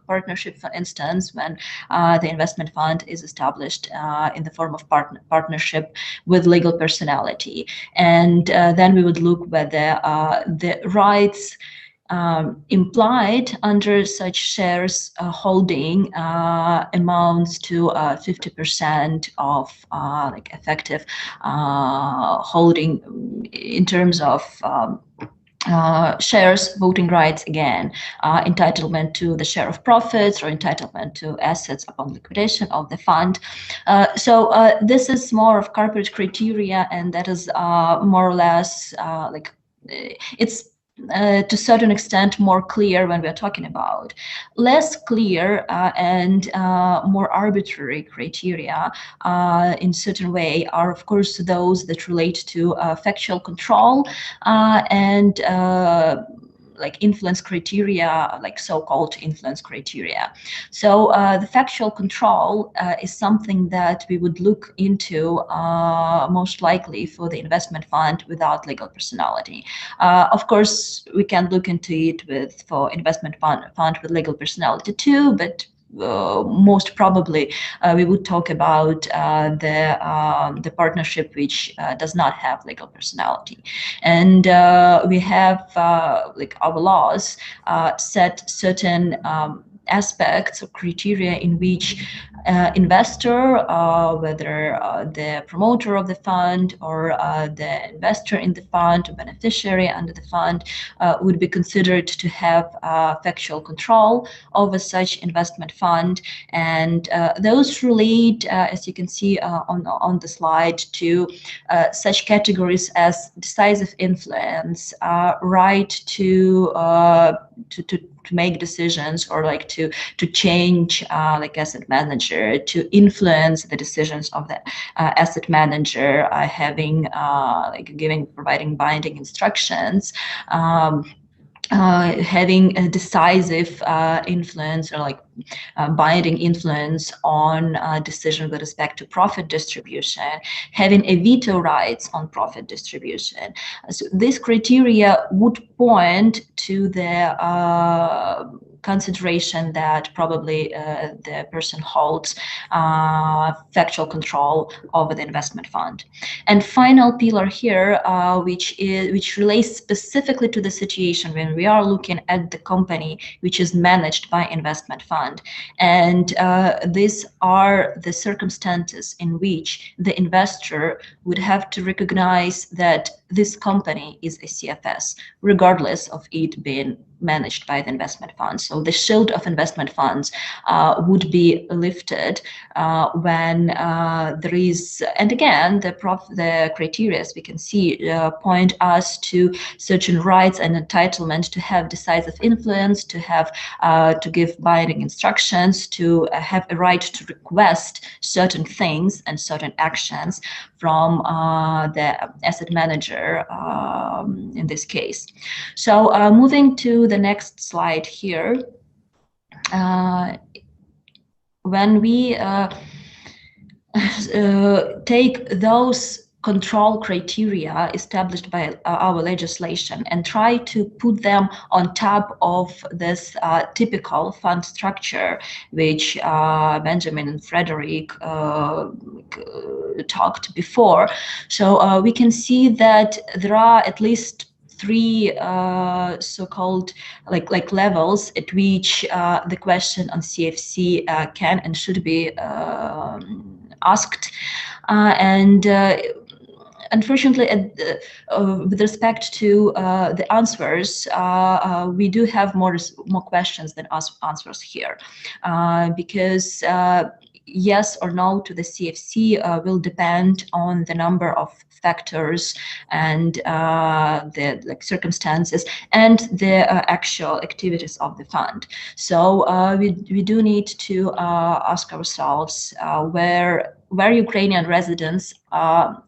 partnership, for instance, when the investment fund is established in the form of partnership with legal personality. And then we would look whether the rights implied under such shares holding amounts to 50% of effective holding in terms of shares, voting rights, again, entitlement to the share of profits or entitlement to assets upon liquidation of the fund. So this is more of corporate criteria, and that is more or less it's to a certain extent more clear when we are talking about. Less clear and more arbitrary criteria in certain way are of course those that relate to factual control and influence criteria, so-called influence criteria. So the factual control is something that we would look into most likely for the investment fund without legal personality. Of course, we can look into it for investment fund with legal personality too, but most probably we would talk about the partnership which does not have legal personality. And we have our laws set certain aspects or criteria in which investor, whether the promoter of the fund or the investor in the fund or beneficiary under the fund, would be considered to have factual control over such investment fund. And those relate, as you can see on the slide, to such categories as decisive influence, right to make decisions, or to change asset manager, to influence the decisions of the asset manager, providing binding instructions, having a decisive influence or binding influence on decision with respect to profit distribution, having a veto rights on profit distribution. So this criteria would point to the consideration that probably the person holds factual control over the investment fund. And final pillar here, which relates specifically to the situation when we are looking at the company which is managed by investment fund. And these are the circumstances in which the investor would have to recognize that this company is a CFS, regardless of it being managed by the investment fund. So the shield of investment funds would be lifted when there is, and again, the criteria, as we can see, point us to certain rights and entitlement to have decisive influence, to have to give binding instructions, to have a right to request certain things and certain actions from the asset manager in this case. So moving to the next slide here, when we take those control criteria established by our legislation and try to put them on top of this typical fund structure, which Benjamin and Frédéric talked before. So we can see that there are at least three so-called like levels at which the question on CFC can and should be asked, and unfortunately, with respect to the answers, we do have more questions than answers here, because yes or no to the CFC will depend on the number of factors and the circumstances and the actual activities of the fund. So we do need to ask ourselves where Ukrainian residents are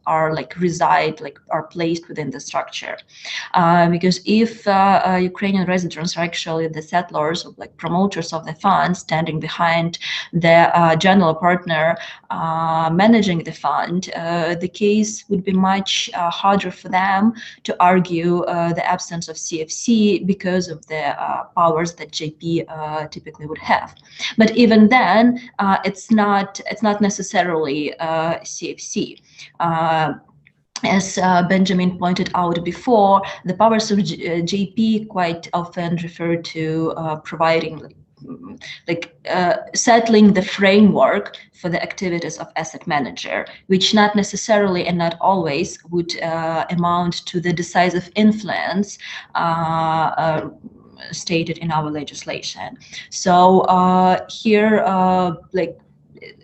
placed within the structure, because if Ukrainian residents are actually the settlers or promoters of the fund, standing behind the general partner managing the fund, the case would be much harder for them to argue the absence of CFC because of the powers that JP typically would have. But even then, it's not necessarily CFC. As Benjamin pointed out before, the powers of JP quite often refer to providing settling the framework for the activities of asset manager, which not necessarily and not always would amount to the decisive influence stated in our legislation. So here,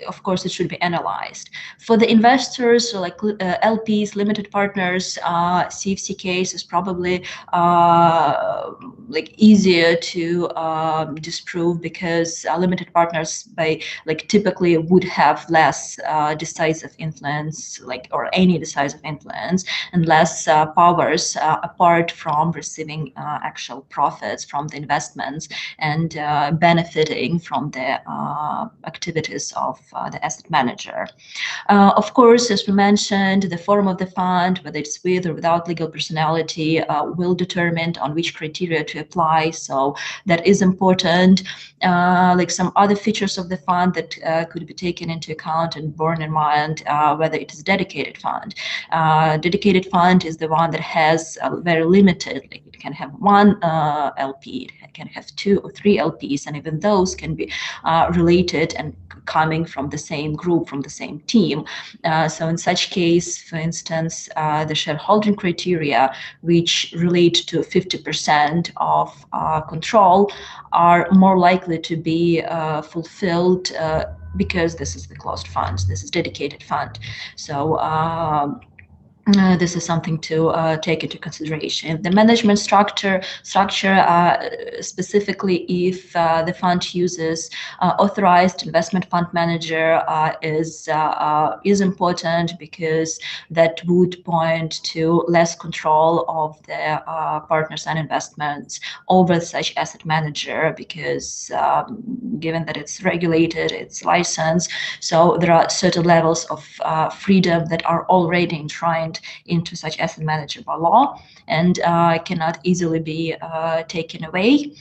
of course, it should be analyzed. For the investors, like LPs, limited partners, CFC case is probably easier to disprove, because limited partners typically would have less decisive influence, or any decisive influence, and less powers apart from receiving actual profits from the investments and benefiting from the activities of the asset manager. Of course, as we mentioned, the form of the fund, whether it's with or without legal personality, will determine on which criteria to apply. So that is important. Some other features of the fund that could be taken into account and borne in mind, whether it is a dedicated fund. Dedicated fund is the one that has very limited, it can have one LP, it can have 2 or 3 LPs, and even those can be related and coming from the same group, from the same team. So in such case, for instance, the shareholding criteria, which relate to 50% of control, are more likely to be fulfilled because this is the closed fund, this is dedicated fund. So this is something to take into consideration. The management structure, specifically if the fund uses authorized investment fund manager, is important, because that would point to less control of the partners and investments over such asset manager, because given that it's regulated, it's licensed, so there are certain levels of freedom that are already enshrined assigned into such asset manager by law and cannot easily be taken away.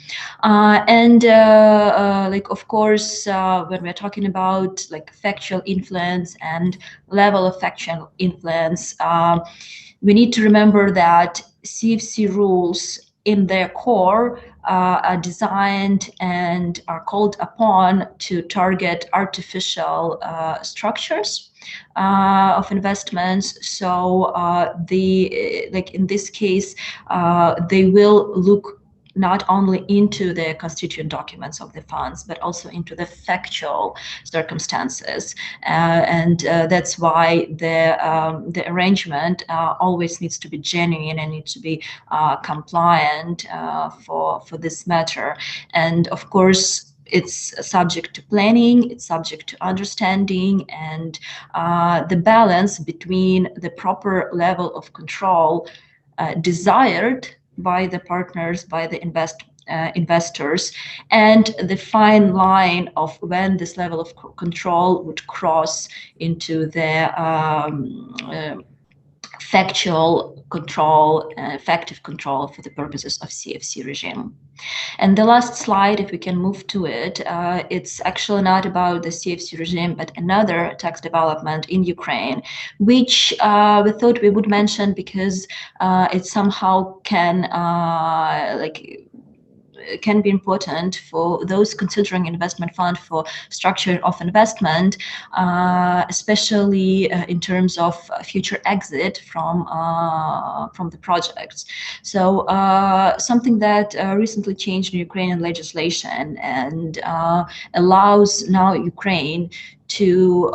Like, of course, when we're talking about like factual influence and level of factual influence, we need to remember that CFC rules in their core are designed and are called upon to target artificial structures of investments. So like in this case, they will look not only into the constituent documents of the funds, but also into the factual circumstances. That's why the arrangement always needs to be genuine and needs to be compliant for this matter. And of course, it's subject to planning, it's subject to understanding, and the balance between the proper level of control desired by the partners, by the investors, and the fine line of when this level of control would cross into the factual control, effective control for the purposes of CFC regime. And the last slide, if we can move to it, it's actually not about the CFC regime, but another tax development in Ukraine, which we thought we would mention because it somehow can be important for those considering investment fund for structure of investment, especially in terms of future exit from the projects. So something that recently changed in Ukrainian legislation and allows now Ukraine to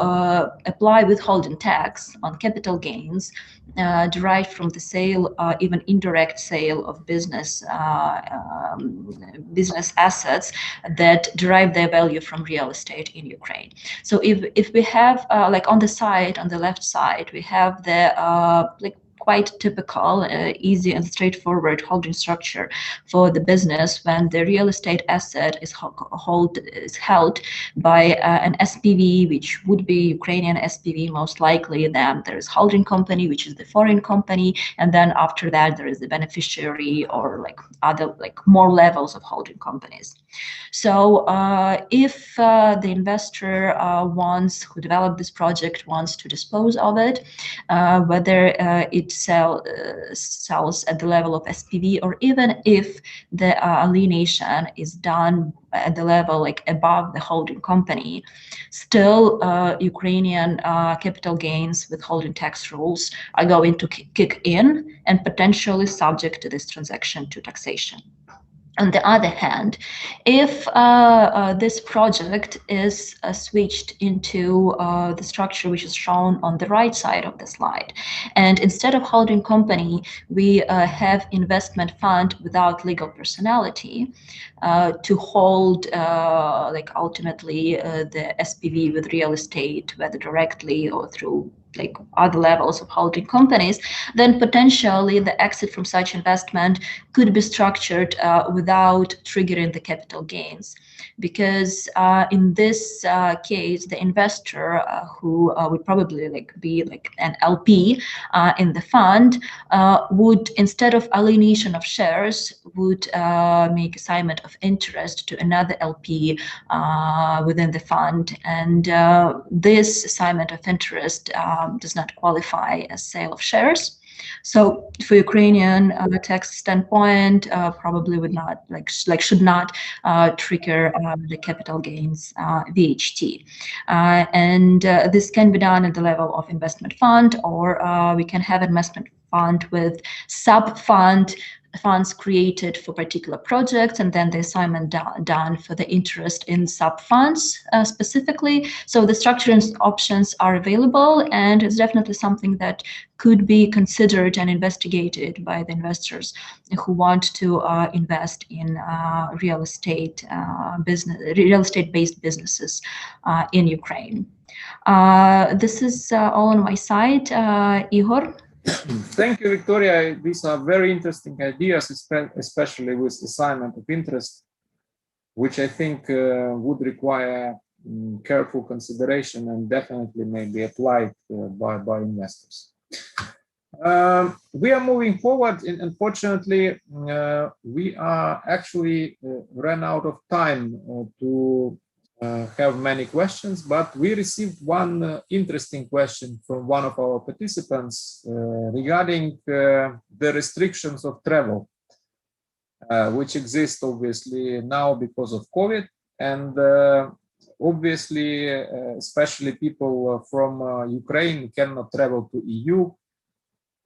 apply withholding tax on capital gains derived from the sale, even indirect sale of business assets that derive their value from real estate in Ukraine. So if we have like on the side, on the left side, we have the like quite typical, easy and straightforward holding structure for the business when the real estate asset is held by an SPV, which would be Ukrainian SPV most likely. Then there is holding company, which is the foreign company, and then after that there is the beneficiary or like other like more levels of holding companies. So if the investor who developed this project wants to dispose of it, whether it sells at the level of SPV or even if the alienation is done at the level like above the holding company, still Ukrainian capital gains withholding tax rules are going to kick in and potentially subject to this transaction to taxation. On the other hand, if this project is switched into the structure which is shown on the right side of the slide, and instead of holding company, we have investment fund without legal personality to hold like ultimately the SPV with real estate, whether directly or through like other levels of holding companies, then potentially the exit from such investment could be structured without triggering the capital gains. Because in this case, the investor who would probably like be like an LP in the fund would, instead of alienation of shares, would make assignment of interest to another LP within the fund. And this assignment of interest does not qualify as sale of shares. So for Ukrainian tax standpoint, probably would not should not trigger the capital gains VHT. And this can be done at the level of investment fund, or we can have investment fund with funds created for particular projects, and then the assignment done for the interest in sub-funds specifically. So the structuring options are available, and it's definitely something that could be considered and investigated by the investors who want to invest in real estate-based businesses in Ukraine. This is all on my side. Ihor? Thank you, Viktoriia. These are very interesting ideas, especially with assignment of interest, which I think would require careful consideration and definitely may be applied by investors. We are moving forward. Unfortunately, we are actually ran out of time to have many questions, but we received one interesting question from one of our participants regarding the restrictions of travel, which exist obviously now because of COVID, and obviously, especially people from Ukraine cannot travel to EU.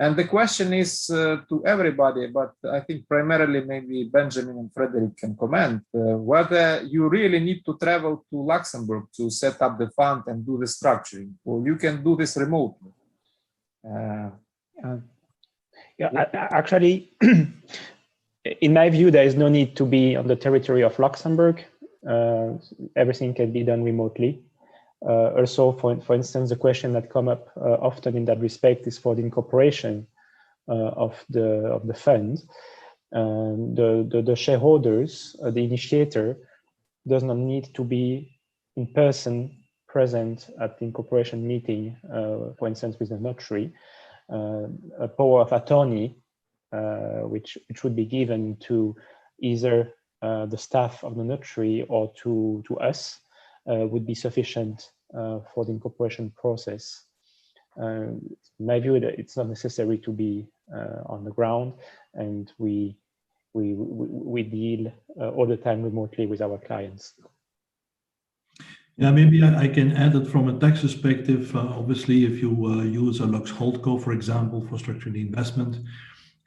And the question is to everybody, but I think primarily maybe Benjamin and Frédéric can comment, whether you really need to travel to Luxembourg to set up the fund and do the structuring, or you can do this remotely. Actually, in my view, there is no need to be on the territory of Luxembourg. Everything can be done remotely. Also, for instance, the question that come up often in that respect is for the incorporation of the fund. The shareholders, the initiator, does not need to be in person present at the incorporation meeting, for instance, with the notary. A power of attorney, which would be given to either the staff of the notary or to us, would be sufficient for the incorporation process. In my view, it's not necessary to be on the ground, and we deal all the time remotely with our clients. Yeah, maybe I can add that from a tax perspective. Obviously, if you use a Lux Holdco, for example, for structuring the investment,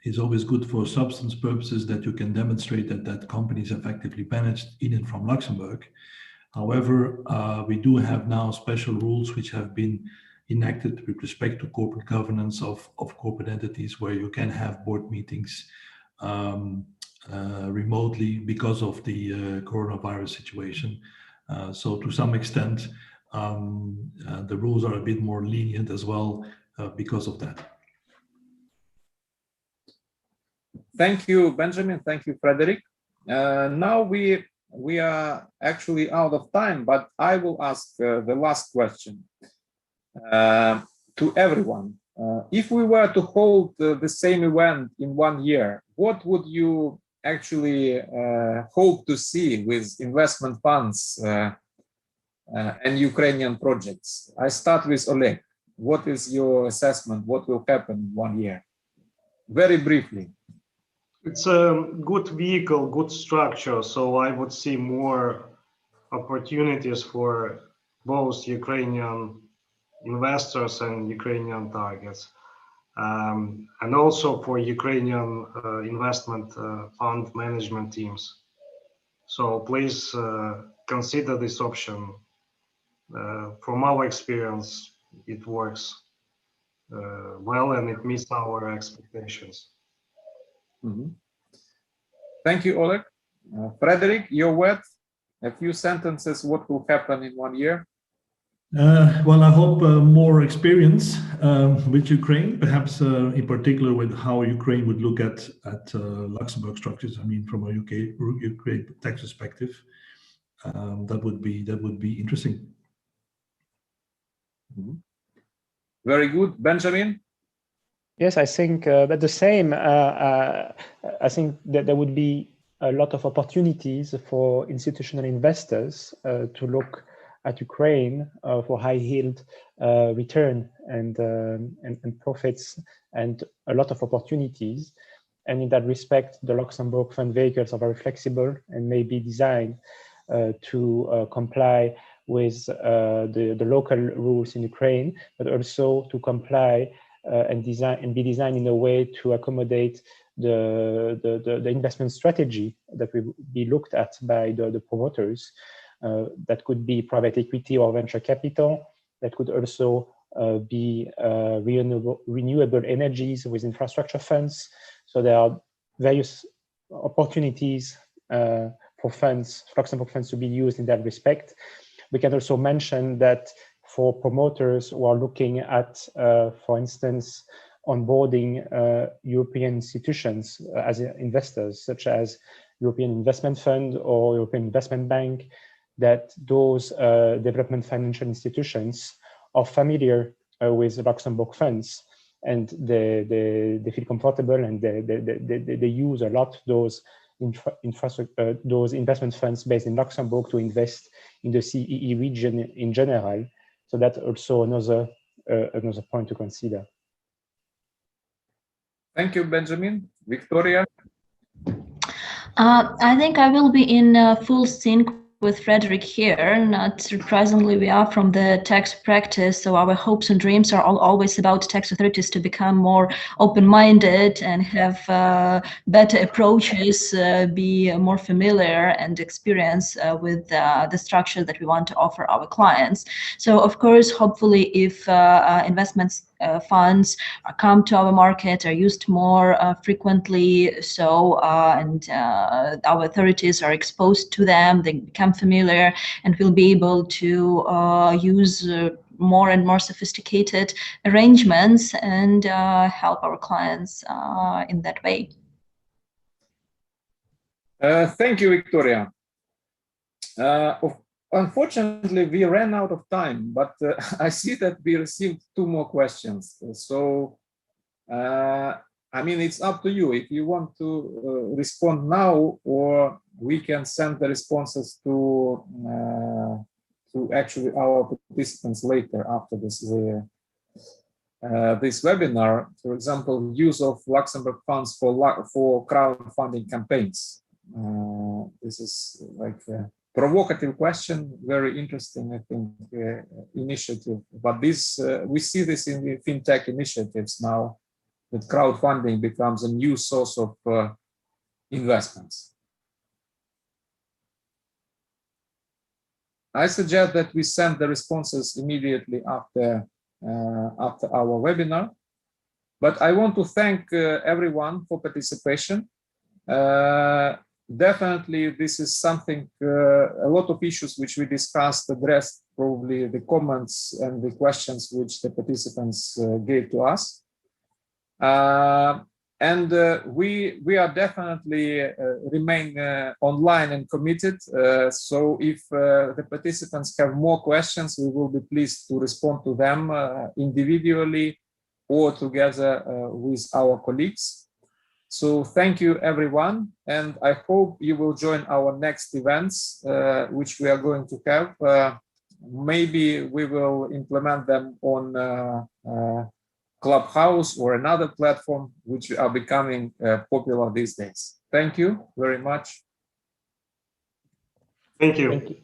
it's always good for substance purposes that you can demonstrate that that company is effectively managed in and from Luxembourg. However, we do have now special rules which have been enacted with respect to corporate governance of corporate entities, where you can have board meetings remotely because of the coronavirus situation. So to some extent, the rules are a bit more lenient as well because of that. Thank you, Benjamin. Thank you, Frédéric. Now we are actually out of time, but I will ask the last question to everyone. If we were to hold the same event in 1 year, what would you actually hope to see with investment funds and Ukrainian projects? I start with Oleg. What is your assessment? What will happen in 1 year? Very briefly. It's a good vehicle, good structure. So I would see more opportunities for both Ukrainian investors and Ukrainian targets. And also for Ukrainian investment fund management teams. So please consider this option. From our experience, it works well and it meets our expectations. Mm-hmm. Thank you, Oleg. Frédéric, your words, a few sentences, what will happen in 1 year? Well, I hope more experience with Ukraine, perhaps in particular with how Ukraine would look at Luxembourg structures. I mean, from a Ukraine tax perspective, that would be interesting. Mm-hmm. Very good, Benjamin. Yes, I think but the same. I think that there would be a lot of opportunities for institutional investors to look at Ukraine for high yield return and profits, and a lot of opportunities. And in that respect, the Luxembourg fund vehicles are very flexible and may be designed to comply with the local rules in Ukraine, but also to comply and be designed in a way to accommodate the investment strategy that will be looked at by the promoters. That could be private equity or venture capital. That could also be renewable energies with infrastructure funds. So there are various opportunities for funds, Luxembourg funds, to be used in that respect. We can also mention that for promoters who are looking at, for instance, onboarding European institutions as investors, such as European Investment Fund or European Investment Bank, that those development financial institutions are familiar with Luxembourg funds and they feel comfortable, and they use a lot those infrastructure, those investment funds based in Luxembourg to invest in the CEE region in general. So that's also another point to consider. Thank you, Benjamin. Viktoriia? I think I will be in full sync with Frédéric here. Not surprisingly, we are from the tax practice, so our hopes and dreams are always about tax authorities to become more open-minded and have better approaches, be more familiar and experience with the structure that we want to offer our clients. So, of course, hopefully, if investments funds come to our market, are used more frequently, so and our authorities are exposed to them, they become familiar, and will be able to use more and more sophisticated arrangements and help our clients in that way. Thank you, Viktoriia. Unfortunately, we ran out of time, but I see that we received 2 more questions. So, I mean, it's up to you if you want to respond now, or we can send the responses to actually our participants later after this this webinar. For example, use of Luxembourg funds for crowdfunding campaigns. This is like provocative question, very interesting, I think, initiative. But this we see this in the fintech initiatives now, that crowdfunding becomes a new source of investments. I suggest that we send the responses immediately after our webinar. But I want to thank everyone for participation. Definitely, this is something, a lot of issues which we discussed addressed probably the comments and the questions which the participants gave to us. We are definitely remain online and committed. So if the participants have more questions, we will be pleased to respond to them individually or together with our colleagues. So thank you, everyone, and I hope you will join our next events, which we are going to have. Maybe we will implement them on Clubhouse or another platform, which are becoming popular these days. Thank you very much. Thank you. Thank you.